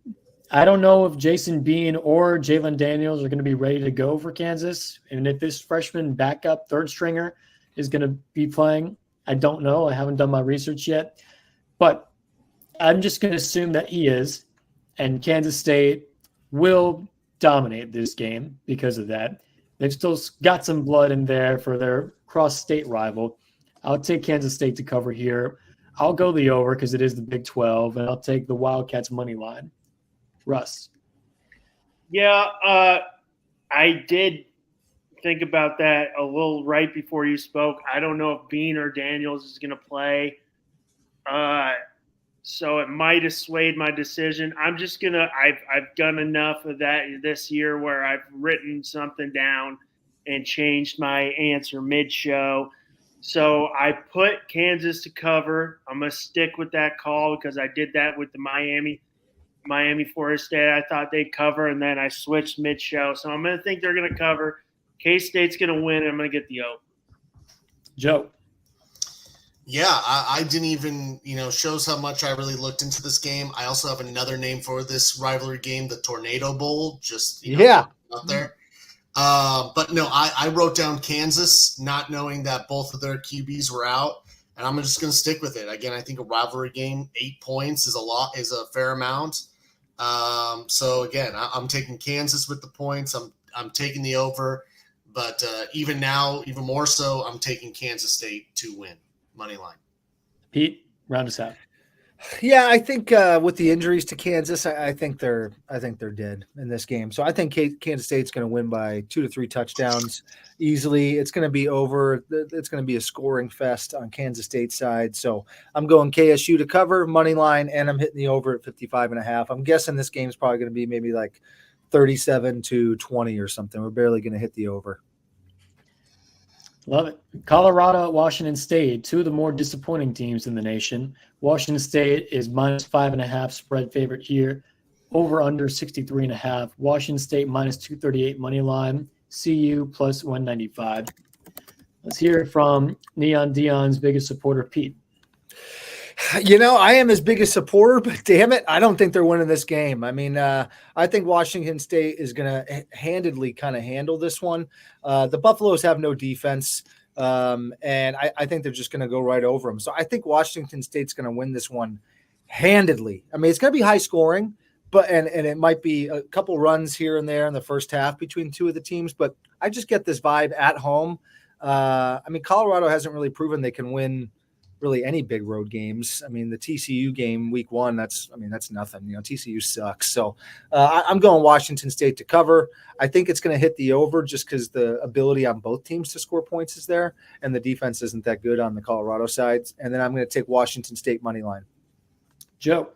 [SPEAKER 1] I don't know if Jason Bean or Jalen Daniels are going to be ready to go for Kansas. And if this freshman backup third stringer is going to be playing, I don't know. I haven't done my research yet, but I'm just going to assume that he is. And Kansas State will dominate this game because of that. They've still got some blood in there for their cross-state rival. I'll take Kansas State to cover here. I'll go the over because it is the Big 12, and I'll take the Wildcats money line. Russ.
[SPEAKER 4] Yeah, I did think about that a little right before you spoke. I don't know if Bean or Daniels is going to play. So it might have swayed my decision. I'm just going to – I've done enough of that this year where I've written something down and changed my answer mid-show. So I put Kansas to cover. I'm going to stick with that call because I did that with the Miami Florida State. I thought they'd cover, and then I switched mid-show. So I'm going to think they're going to cover. K-State's going to win, and I'm going to get the over.
[SPEAKER 1] Joe.
[SPEAKER 3] Yeah, I didn't even, shows how much I really looked into this game. I also have another name for this rivalry game, the Tornado Bowl, just out there. But no, I wrote down Kansas, not knowing that both of their QBs were out, and I'm just going to stick with it. Again, I think a rivalry game, 8 points is a fair amount. So again, I'm taking Kansas with the points. I'm taking the over, but even now, even more so, I'm taking Kansas State to win. Money line.
[SPEAKER 1] Pete, round us out.
[SPEAKER 2] Yeah, I think with the injuries to Kansas, I think they're dead in this game. So I think Kansas State's going to win by 2 to 3 touchdowns easily. It's going to be over. It's going to be a scoring fest on Kansas State's side. So I'm going KSU to cover money line, and I'm hitting the over at 55.5. I'm guessing this game's probably going to be maybe like 37-20 or something. We're barely going to hit the over.
[SPEAKER 1] Love it. Colorado at Washington State, 2 of the more disappointing teams in the nation. Washington State is -5.5 spread favorite here, over under 63.5. Washington State -238 money line, CU +195. Let's hear it from Neon Dion's biggest supporter, Pete.
[SPEAKER 2] I am his biggest supporter, but damn it, I don't think they're winning this game. I mean, I think Washington State is going to handedly kind of handle this one. The Buffaloes have no defense, and I think they're just going to go right over them. So I think Washington State's going to win this one handedly. I mean, it's going to be high scoring, but and it might be a couple runs here and there in the first half between two of the teams, but I just get this vibe at home. I mean, Colorado hasn't really proven they can win really any big road games. I mean, the TCU game week 1, that's nothing. TCU sucks. So I'm going Washington State to cover. I think it's going to hit the over just because the ability on both teams to score points is there, and the defense isn't that good on the Colorado side. And then I'm going to take Washington State money line.
[SPEAKER 1] Joe.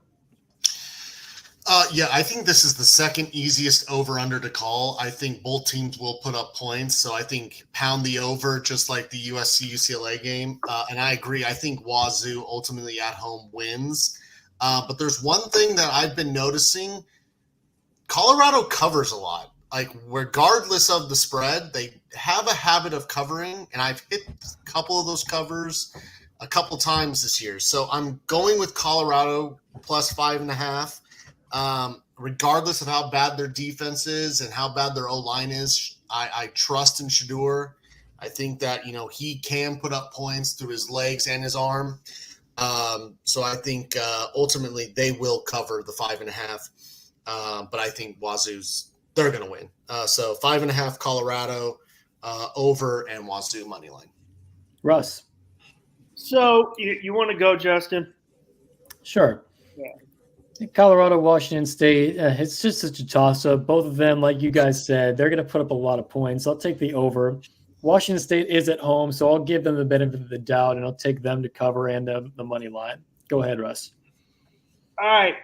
[SPEAKER 3] Yeah, I think this is the second easiest over-under to call. I think both teams will put up points, so I think pound the over just like the USC-UCLA game. And I agree. I think Wazoo ultimately at home wins. But there's one thing that I've been noticing. Colorado covers a lot. Like, regardless of the spread, they have a habit of covering, and I've hit a couple of those covers a couple times this year. So I'm going with Colorado plus 5.5. Regardless of how bad their defense is and how bad their O-line is, I trust in Shedeur. I think that, he can put up points through his legs and his arm. So I think ultimately they will cover the 5.5. But I think they're going to win. So 5.5 Colorado over and Wazoo money line.
[SPEAKER 1] Russ.
[SPEAKER 4] So you want to go, Justin?
[SPEAKER 1] Sure.
[SPEAKER 4] Yeah.
[SPEAKER 1] Colorado, Washington State, it's just such a toss-up. Both of them, like you guys said, they're going to put up a lot of points. I'll take the over. Washington State is at home, so I'll give them the benefit of the doubt, and I'll take them to cover and the money line. Go ahead, Russ.
[SPEAKER 4] All right.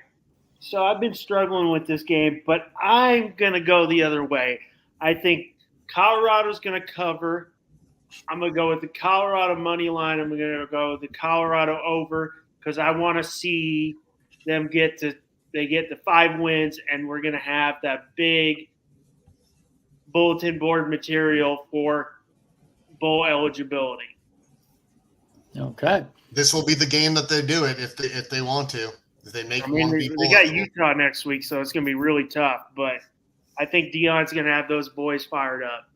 [SPEAKER 4] So I've been struggling with this game, but I'm going to go the other way. I think Colorado's going to cover. I'm going to go with the Colorado money line. I'm going to go with the Colorado over because I want to see them get the 5 wins, and we're going to have that big bulletin board material for bowl eligibility.
[SPEAKER 1] Okay.
[SPEAKER 3] This will be the game that they do it if they want to. If they make
[SPEAKER 4] they got Utah next week, so it's going to be really tough. But I think Deion's going to have those boys fired up.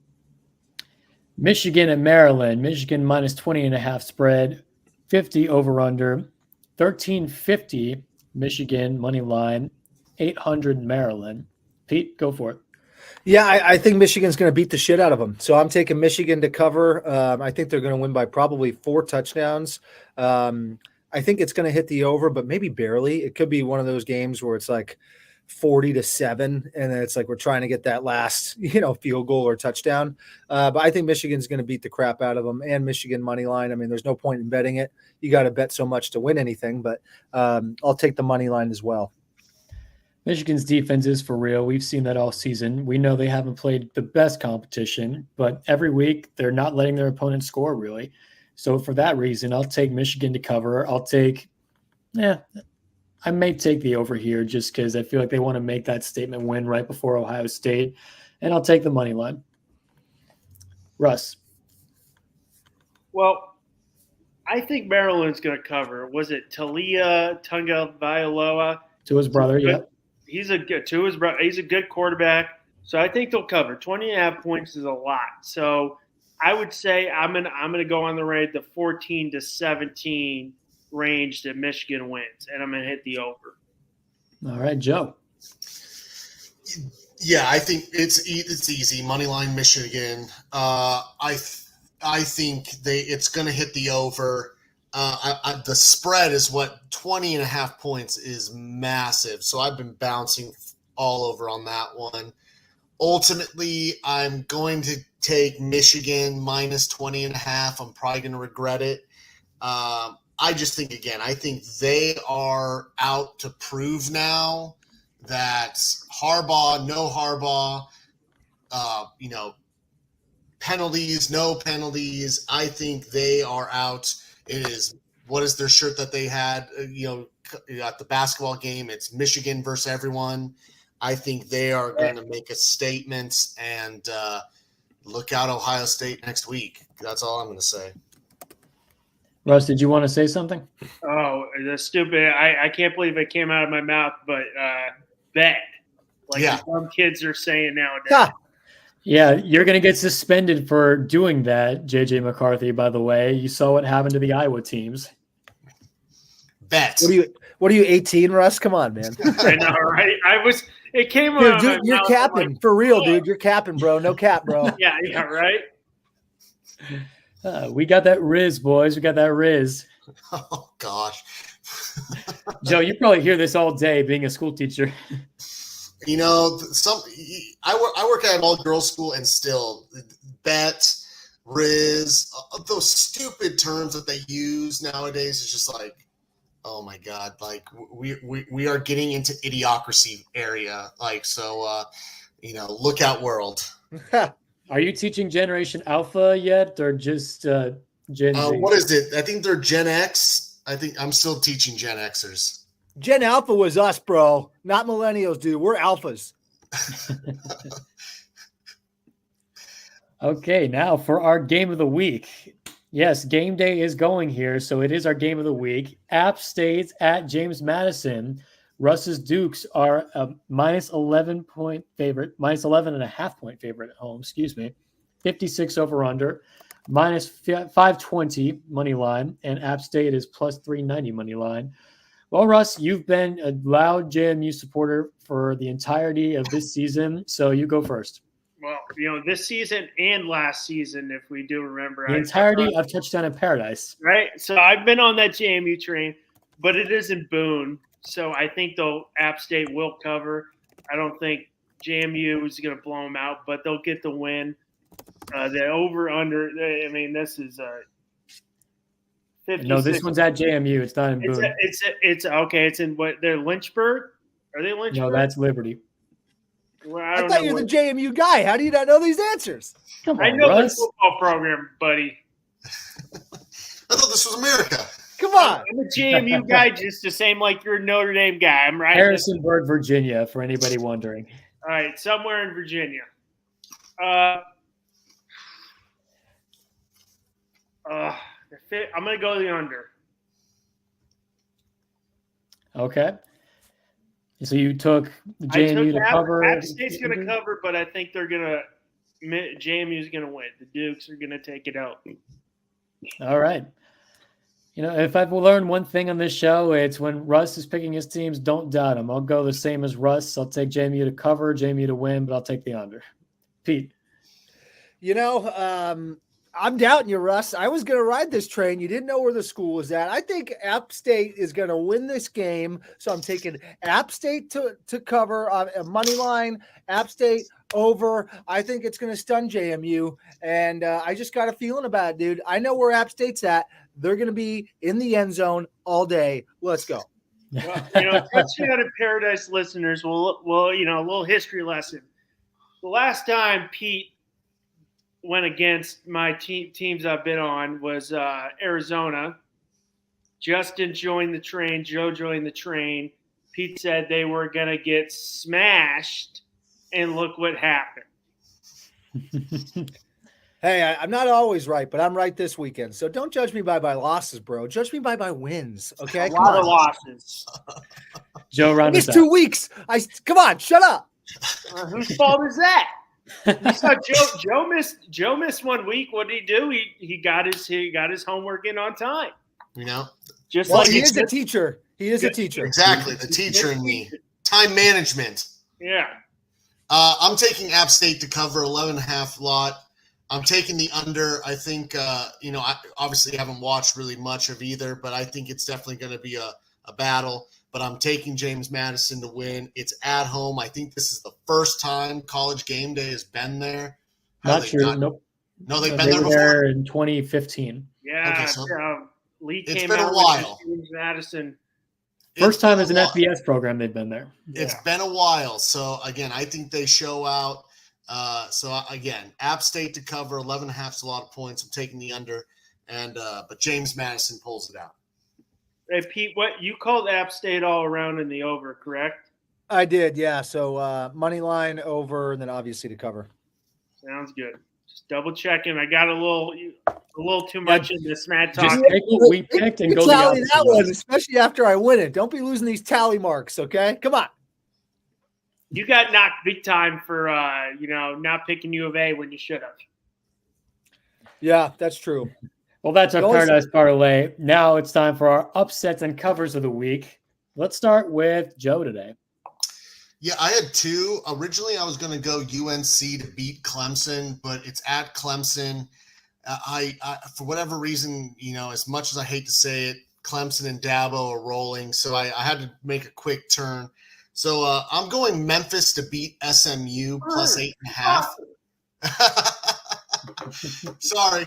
[SPEAKER 1] Michigan and Maryland. Michigan minus 20.5 spread, 50 over under, 1350 Michigan money line, 800 Maryland. Pete, go for it.
[SPEAKER 2] Yeah, I think Michigan's going to beat the shit out of them. So I'm taking Michigan to cover. I think they're going to win by probably 4 touchdowns. I think it's going to hit the over, but maybe barely. It could be one of those games where it's like 40-7, and then it's like we're trying to get that last, field goal or touchdown. But I think Michigan's going to beat the crap out of them, and Michigan money line. I mean, there's no point in betting it. You got to bet so much to win anything, but I'll take the money line as well.
[SPEAKER 1] Michigan's defense is for real. We've seen that all season. We know they haven't played the best competition, but every week they're not letting their opponent score, really. So for that reason, I'll take Michigan to cover. I may take the over here just because I feel like they want to make that statement win right before Ohio State, and I'll take the money line. Russ.
[SPEAKER 4] Well, I think Maryland's going to cover. Was it Talia Tagovailoa?
[SPEAKER 1] To his brother, yeah.
[SPEAKER 4] He's a good quarterback, so I think they'll cover. 20.5 points is a lot. So I would say I'm gonna go on the rate the 14-17 range that Michigan wins, and I'm gonna hit the over.
[SPEAKER 1] All right, Joe.
[SPEAKER 3] Yeah, I think it's easy. Moneyline Michigan. I think it's gonna hit the over. The spread is what 20.5 points is massive. So I've been bouncing all over on that one. Ultimately, I'm going to take Michigan minus 20.5. I'm probably going to regret it. I just think, again, I think they are out to prove now that Harbaugh, no Harbaugh, penalties, no penalties. I think they are out. It is, what is their shirt that they had, at the basketball game? It's Michigan versus everyone. I think they are going to make a statement, and look out Ohio State next week. That's all I'm going to say.
[SPEAKER 1] Russ, did you want to say something?
[SPEAKER 4] Oh, the stupid! I can't believe it came out of my mouth, but bet like
[SPEAKER 3] Yeah.
[SPEAKER 4] the dumb kids are saying nowadays.
[SPEAKER 2] Ha!
[SPEAKER 1] Yeah, you're going to get suspended for doing that, JJ McCarthy, by the way. You saw what happened to the Iowa teams.
[SPEAKER 3] Bet.
[SPEAKER 2] What are you 18, Russ? Come on, man.
[SPEAKER 4] I know, right? It came
[SPEAKER 2] Dude,
[SPEAKER 4] out of my
[SPEAKER 2] you're
[SPEAKER 4] mouth,
[SPEAKER 2] capping.
[SPEAKER 4] like,
[SPEAKER 2] For real, dude. You're capping, bro. No cap, bro.
[SPEAKER 4] yeah, right.
[SPEAKER 1] We got that Riz, boys. We got that Riz.
[SPEAKER 3] Oh gosh.
[SPEAKER 1] Joe, you probably hear this all day being a school teacher.
[SPEAKER 3] You know, I work at an all-girls school, and still, bet, Riz, those stupid terms that they use nowadays is just like, oh my god! Like we are getting into idiocracy area. Like so, look out, world.
[SPEAKER 1] Are you teaching Generation Alpha yet, or just Gen Z?
[SPEAKER 3] What is it? I think they're Gen X. I think I'm still teaching Gen Xers.
[SPEAKER 2] Gen Alpha was us, bro. Not millennials, dude. We're alphas.
[SPEAKER 1] Okay, now for our game of the week. Yes, game day is going here, so it is our game of the week. App State at James Madison. Russ's Dukes are a minus 11 point favorite, minus 11.5 point favorite at home, 56 over under, minus 520 money line, and App State is plus 390 money line. Well, Russ, you've been a loud JMU supporter for the entirety of this season, so you go first.
[SPEAKER 4] Well, this season and last season, if we do remember.
[SPEAKER 1] The entirety of Touchdown in Paradise.
[SPEAKER 4] Right? So I've been on that JMU train, but it is in Boone. So I think App State will cover. I don't think JMU is going to blow them out, but they'll get the win. The over-under, I mean, this is 56.
[SPEAKER 1] No, this one's at JMU. It's not in Boone.
[SPEAKER 4] It's okay. It's in what? They're Lynchburg? Are they Lynchburg?
[SPEAKER 1] No, that's Liberty.
[SPEAKER 4] Well,
[SPEAKER 2] I thought you were the JMU guy. How do you not know these answers?
[SPEAKER 1] Come on,
[SPEAKER 4] I know
[SPEAKER 1] Russ.
[SPEAKER 4] the football program, buddy.
[SPEAKER 3] I thought this was America.
[SPEAKER 2] Come on.
[SPEAKER 4] I'm a JMU guy, just the same like you're a Notre Dame guy. I'm right.
[SPEAKER 1] Harrisonburg, Virginia, for anybody wondering.
[SPEAKER 4] All right, somewhere in Virginia. I'm going to go the under.
[SPEAKER 1] Okay. So you took JMU to cover.
[SPEAKER 4] App State's going to cover, but I think JMU's going to win. The Dukes are going to take it out.
[SPEAKER 1] All right. If I've learned one thing on this show, it's when Russ is picking his teams, don't doubt him. I'll go the same as Russ. I'll take JMU to cover, JMU to win, but I'll take the under. Pete.
[SPEAKER 2] I'm doubting you, Russ. I was going to ride this train. You didn't know where the school was at. I think App State is going to win this game. So I'm taking App State to cover a money line, App State over. I think it's going to stun JMU. And I just got a feeling about it, dude. I know where App State's at. They're going to be in the end zone all day. Let's go.
[SPEAKER 4] Well, Touchdown in Paradise listeners, well, a little history lesson. The last time Pete went against my teams I've been on was Arizona. Justin joined the train. Joe joined the train. Pete said they were going to get smashed, and look what happened.
[SPEAKER 2] Hey, I'm not always right, but I'm right this weekend. So don't judge me by my losses, bro. Judge me by my wins, okay?
[SPEAKER 4] A lot of losses.
[SPEAKER 1] Joe, round us
[SPEAKER 2] It's 2 weeks. Come on, shut up.
[SPEAKER 4] Whose fault is that? You saw Joe missed 1 week. What did he do? He got his homework in on time.
[SPEAKER 2] Just like he is a teacher. He is a teacher.
[SPEAKER 3] Exactly, the teacher in me. Time management.
[SPEAKER 4] Yeah.
[SPEAKER 3] I'm taking App State to cover 11.5 lot. I'm taking the under. I think I obviously haven't watched really much of either, but I think it's definitely going to be a battle. But I'm taking James Madison to win. It's at home. I think this is the first time College Game Day has been there.
[SPEAKER 1] Not true. Nope.
[SPEAKER 3] No, they've been
[SPEAKER 1] they
[SPEAKER 3] there
[SPEAKER 1] were
[SPEAKER 3] before.
[SPEAKER 1] There in 2015.
[SPEAKER 4] Yeah.
[SPEAKER 3] Okay, so
[SPEAKER 4] Lee
[SPEAKER 3] it's
[SPEAKER 4] came
[SPEAKER 3] been a
[SPEAKER 4] out
[SPEAKER 3] while.
[SPEAKER 4] with James Madison.
[SPEAKER 1] First time as an FBS program they've been there.
[SPEAKER 3] It's been a while. So, again, I think they show out. Again, App State to cover 11.5 is a lot of points. I'm taking the under, but James Madison pulls it out.
[SPEAKER 4] Hey, Pete, what you called App State all around in the over, correct?
[SPEAKER 2] I did, yeah. So money line over, and then obviously to cover.
[SPEAKER 4] Sounds good. Just double checking. I got a little a little too much in this mad
[SPEAKER 1] Just
[SPEAKER 4] talk.
[SPEAKER 1] pick what we picked and
[SPEAKER 2] You
[SPEAKER 1] go the
[SPEAKER 2] tally
[SPEAKER 1] opposite
[SPEAKER 2] that
[SPEAKER 1] way.
[SPEAKER 2] one, especially after I win it. Don't be losing these tally marks, okay? Come on.
[SPEAKER 4] You got knocked big time for not picking U of A when you should have.
[SPEAKER 2] Yeah, that's true.
[SPEAKER 1] Well, that's our
[SPEAKER 2] Go on.
[SPEAKER 1] Paradise Parlay. Now it's time for our upsets and covers of the week. Let's start with Joe today.
[SPEAKER 3] Yeah, I had two. Originally, I was going to go UNC to beat Clemson, but it's at Clemson. I for whatever reason, as much as I hate to say it, Clemson and Dabo are rolling, so I had to make a quick turn. So I'm going Memphis to beat SMU plus 8.5. Sorry.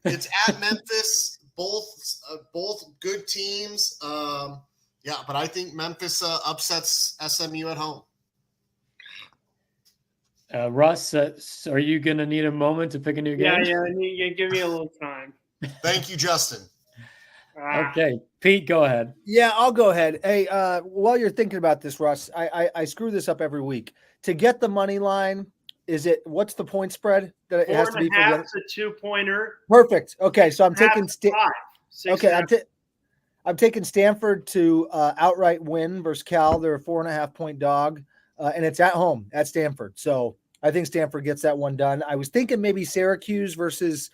[SPEAKER 3] It's at Memphis. Both good teams. But I think Memphis upsets SMU at home.
[SPEAKER 1] Russ, are you going to need a moment to pick a new game?
[SPEAKER 4] Yeah, give me a little time.
[SPEAKER 3] Thank you, Justin.
[SPEAKER 1] Okay, Pete, go ahead.
[SPEAKER 2] Yeah, I'll go ahead. Hey, while you're thinking about this, Russ, I screw this up every week. To get the money line, what's the point spread that it has to be?
[SPEAKER 4] 4.5 to 2-pointer.
[SPEAKER 2] Perfect. Okay, so I'm taking I'm taking Stanford to outright win versus Cal. They're a 4.5-point dog, and it's at home at Stanford. So I think Stanford gets that one done. I was thinking maybe Syracuse versus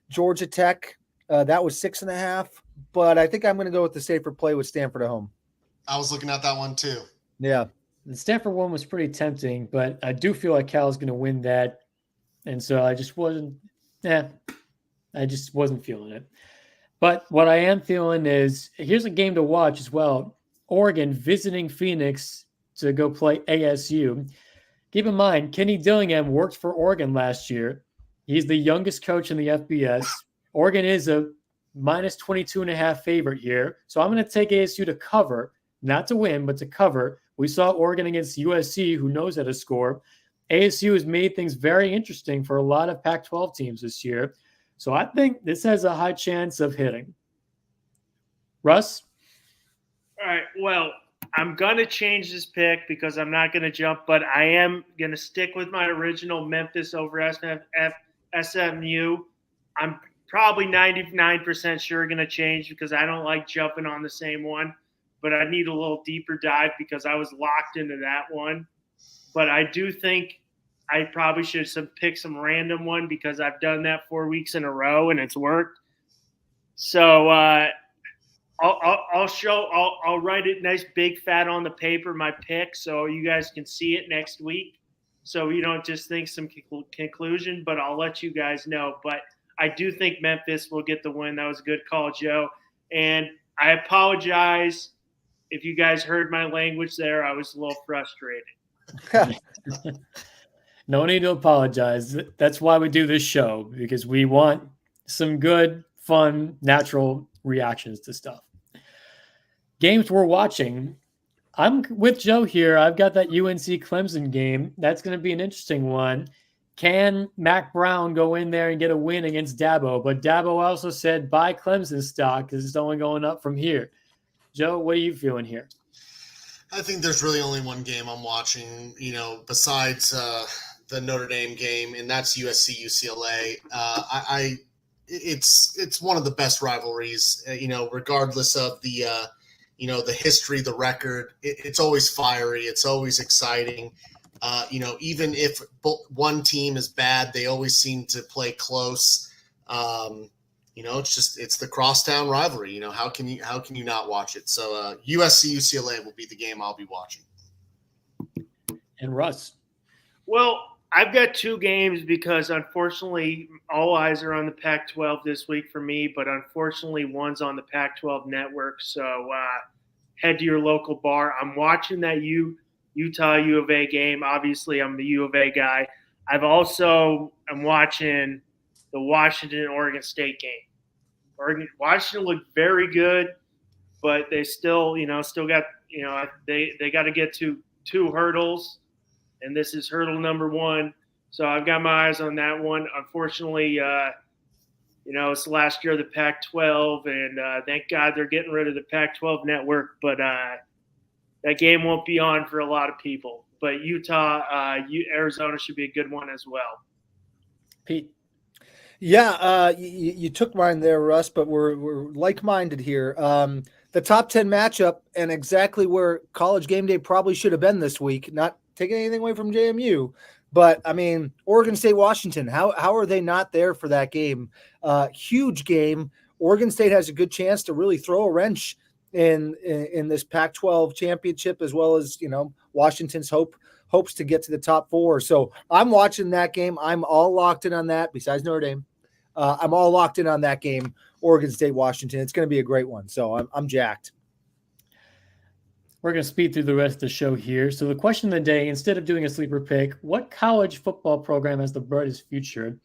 [SPEAKER 2] Georgia Tech. That was 6.5, but I think I'm going to go with the safer play with Stanford at home.
[SPEAKER 3] I was looking at that one too.
[SPEAKER 2] Yeah.
[SPEAKER 1] The Stanford one was pretty tempting, but I do feel like Cal is going to win that. And so I just wasn't feeling it. But what I am feeling is here's a game to watch as well. Oregon visiting Phoenix to go play ASU. Keep in mind, Kenny Dillingham worked for Oregon last year. He's the youngest coach in the FBS. Oregon is a minus 22.5 favorite here. So I'm going to take ASU to cover, not to win, but to cover. We saw Oregon against USC, who knows how to score. ASU has made things very interesting for a lot of Pac-12 teams this year. So I think this has a high chance of hitting. Russ?
[SPEAKER 4] All right, well, I'm going to change this pick because I'm not going to jump, but I am going to stick with my original Memphis over SMU. I'm probably 99% sure going to change because I don't like jumping on the same one, but I need a little deeper dive because I was locked into that one. But I do think I probably should pick some random one because I've done that 4 weeks in a row and it's worked. So I'll write it nice big fat on the paper, my pick, so you guys can see it next week. So you don't just think some conclusion, but I'll let you guys know. But I do think Memphis will get the win. That was a good call, Joe. And I apologize if you guys heard my language there. I was a little frustrated.
[SPEAKER 1] No need to apologize. That's why we do this show, because we want some good, fun, natural reactions to stuff. Games we're watching. I'm with Joe here. I've got that UNC Clemson game. That's going to be an interesting one. Can Mac Brown go in there and get a win against Dabo? But Dabo also said buy Clemson stock because it's only going up from here. Joe, what are you feeling here?
[SPEAKER 3] I think there's really only one game I'm watching, besides the Notre Dame game, and that's USC UCLA. It's one of the best rivalries, regardless of the history, the record. It's always fiery. It's always exciting. Even if one team is bad, they always seem to play close. It's the crosstown rivalry. How can you not watch it? So USC UCLA will be the game I'll be watching.
[SPEAKER 1] And Russ?
[SPEAKER 4] Well, I've got two games because unfortunately all eyes are on the Pac-12 this week for me, but unfortunately one's on the Pac-12 network. So head to your local bar. I'm watching that Utah U of A game. Obviously, I'm the U of A guy. I'm watching the Washington-Oregon State game. Washington looked very good, but they still got, they got to get to two hurdles, and this is hurdle number one. So I've got my eyes on that one. Unfortunately, it's the last year of the Pac-12, and thank God they're getting rid of the Pac-12 network, but that game won't be on for a lot of people. But Arizona should be a good one as well.
[SPEAKER 1] Pete?
[SPEAKER 2] Yeah, you took mine there, Russ, but we're like-minded here. The top 10 matchup and exactly where College Game Day probably should have been this week. Not taking anything away from JMU, but I mean, Oregon State, Washington. How are they not there for that game? Huge game. Oregon State has a good chance to really throw a wrench in this Pac-12 championship, as well as Washington's hopes to get to the top four. So I'm watching that game. I'm all locked in on that. Besides Notre Dame. I'm all locked in on that game, Oregon State, Washington. It's going to be a great one. So I'm jacked.
[SPEAKER 1] We're going to speed through the rest of the show here. So the question of the day, instead of doing a sleeper pick, what college football program has the brightest future?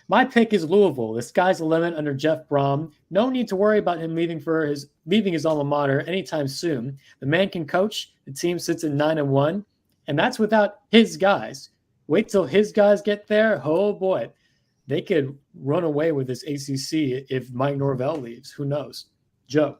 [SPEAKER 1] My pick is Louisville. The sky's the limit under Jeff Brom. No need to worry about him leaving his alma mater anytime soon. The man can coach. The team sits at 9-1, and that's without his guys. Wait till his guys get there. Oh boy. They could run away with this ACC if Mike Norvell leaves. Who knows? Joe.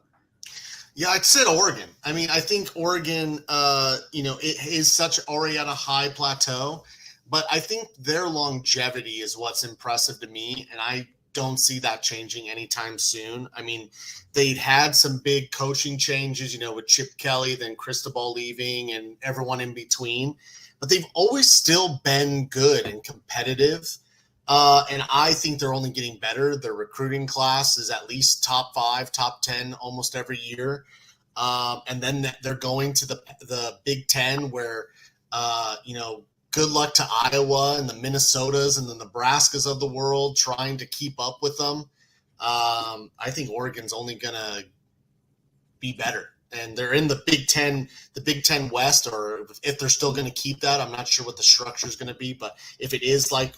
[SPEAKER 3] Yeah, I'd said Oregon. I mean, I think Oregon, it is already at a high plateau, but I think their longevity is what's impressive to me, and I don't see that changing anytime soon. I mean, they'd had some big coaching changes, with Chip Kelly, then Cristobal leaving, and everyone in between, but they've always still been good and competitive. And I think they're only getting better. Their recruiting class is at least top 5, top 10 almost every year. And then they're going to the Big Ten where, good luck to Iowa and the Minnesotas and the Nebraskas of the world trying to keep up with them. I think Oregon's only going to be better. And they're in the Big Ten West, or if they're still going to keep that, I'm not sure what the structure is going to be. But if it is like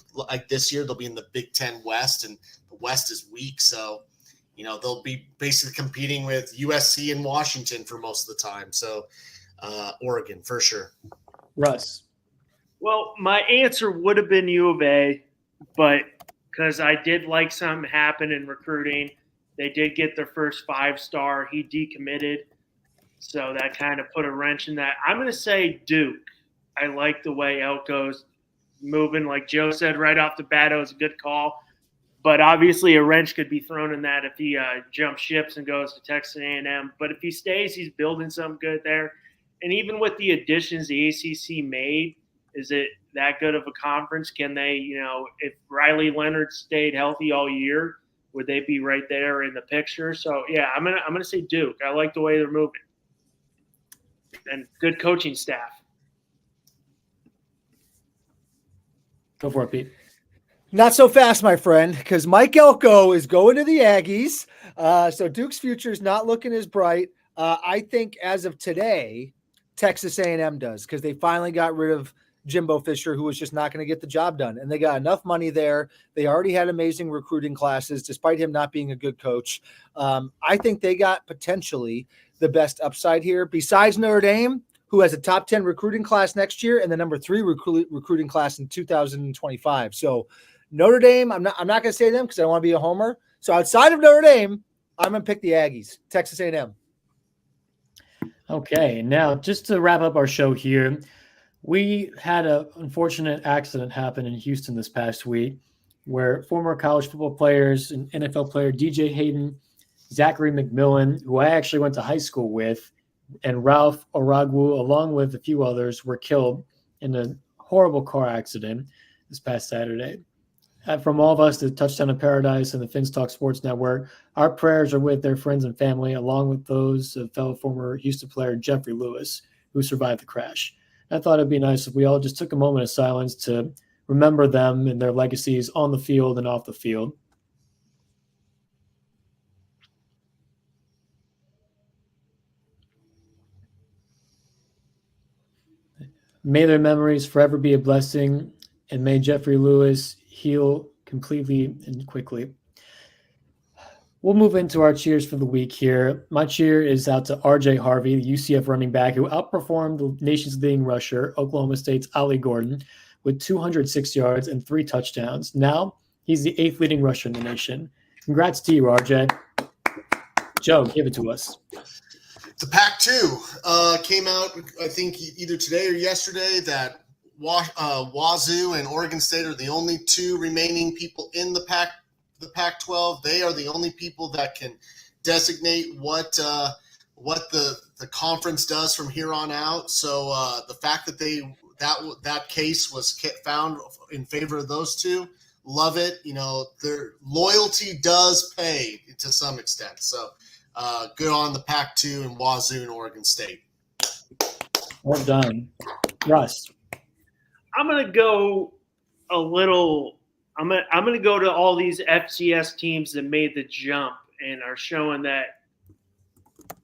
[SPEAKER 3] this year, they'll be in the Big Ten West, and the West is weak. So, they'll be basically competing with USC and Washington for most of the time. So, Oregon for sure.
[SPEAKER 1] Russ.
[SPEAKER 4] Well, my answer would have been U of A, but because I did like something happen in recruiting, they did get their first 5-star. He decommitted. So that kind of put a wrench in that. I'm going to say Duke. I like the way Elko's moving. Like Joe said right off the bat, it was a good call. But obviously a wrench could be thrown in that if he jumps ships and goes to Texas A&M. But if he stays, he's building something good there. And even with the additions the ACC made, is it that good of a conference? Can they, if Riley Leonard stayed healthy all year, would they be right there in the picture? So, yeah, I'm gonna say Duke. I like the way they're moving. And good coaching staff.
[SPEAKER 1] Go for it, Pete.
[SPEAKER 2] Not so fast, my friend, because Mike Elko is going to the Aggies. So Duke's future is not looking as bright. I think as of today, Texas A&M does, because they finally got rid of Jimbo Fisher, who was just not going to get the job done. And they got enough money there. They already had amazing recruiting classes, despite him not being a good coach. I think they got potentially the best upside here, besides Notre Dame, who has a top 10 recruiting class next year and the number 3 recruiting class in 2025. So Notre Dame, I'm not going to say them because I don't want to be a homer. So outside of Notre Dame, I'm going to pick the Aggies, Texas A&M.
[SPEAKER 1] Okay, now just to wrap up our show here, we had an unfortunate accident happen in Houston this past week where former college football players and NFL player DJ Hayden, Zachary McMillan, who I actually went to high school with, and Ralph Oragwu, along with a few others, were killed in a horrible car accident this past Saturday. From all of us at Touchdown in Paradise and the Finstock Sports Network, our prayers are with their friends and family, along with those of fellow former Houston player Jeffrey Lewis, who survived the crash. I thought it'd be nice if we all just took a moment of silence to remember them and their legacies on the field and off the field. May their memories forever be a blessing, and may Jeffrey Lewis heal completely and quickly. We'll move into our cheers for the week here. My cheer is out to R.J. Harvey, the UCF running back, who outperformed the nation's leading rusher, Oklahoma State's Ollie Gordon, with 206 yards and 3 touchdowns. Now he's the 8th leading rusher in the nation. Congrats to you, R.J. Joe, give it to us.
[SPEAKER 3] The Pac-2 came out, I think, either today or yesterday, that Wazoo and Oregon State are the only 2 remaining people in the the Pac-12. They are the only people that can designate what the conference does from here on out. So the fact that that case was found in favor of those two, love it. Their loyalty does pay to some extent. So good on the Pac-2 and Wazoo and Oregon State.
[SPEAKER 1] Well done. Russ.
[SPEAKER 4] I'm going to go I'm going to go to all these FCS teams that made the jump and are showing that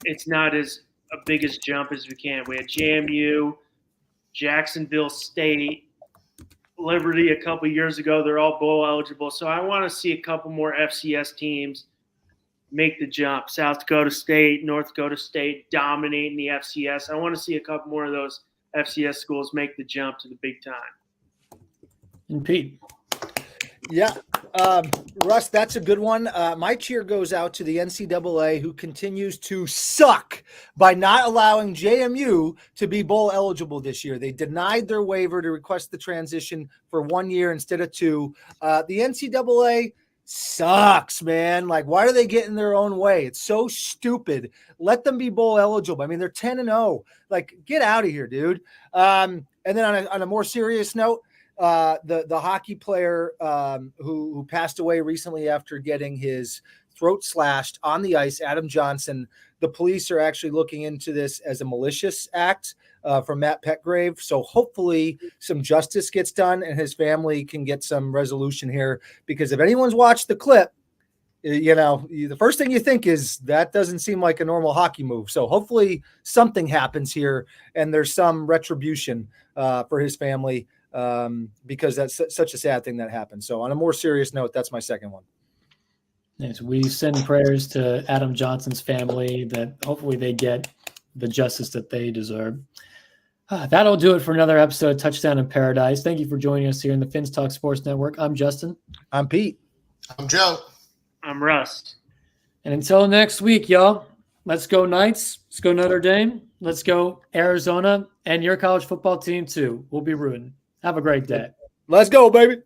[SPEAKER 4] it's not as a big as jump as we can. We had JMU, Jacksonville State, Liberty a couple years ago. They're all bowl eligible. So I want to see a couple more FCS teams make the jump. South Dakota State, North Dakota State dominating the FCS. I want to see a couple more of those FCS schools make the jump to the big time.
[SPEAKER 1] And Pete.
[SPEAKER 2] Yeah. Russ, that's a good one. My cheer goes out to the NCAA, who continues to suck by not allowing JMU to be bowl eligible this year. They denied their waiver to request the transition for 1 year instead of 2. The NCAA sucks, man. Like, why do they get in their own way? It's so stupid. Let them be bowl eligible. I mean, they're 10-0. Like, get out of here, dude. And then on a more serious note, the hockey player who passed away recently after getting his throat slashed on the ice, Adam Johnson, the police are actually looking into this as a malicious act from Matt Petgrave. So hopefully some justice gets done and his family can get some resolution here, because if anyone's watched the clip, the first thing you think is that doesn't seem like a normal hockey move. So hopefully something happens here and there's some retribution for his family, because that's such a sad thing that happened. So on a more serious note, that's my second one.
[SPEAKER 1] Yes, we send prayers to Adam Johnson's family that hopefully they get the justice that they deserve. That'll do it for another episode of Touchdown in Paradise. Thank you for joining us here in the Fins Talk Sports Network. I'm Justin.
[SPEAKER 2] I'm Pete.
[SPEAKER 3] I'm Joe.
[SPEAKER 4] I'm Russ.
[SPEAKER 1] And until next week, y'all, let's go Knights. Let's go Notre Dame. Let's go Arizona and your college football team too. We'll be rooting. Have a great day.
[SPEAKER 2] Let's go, baby.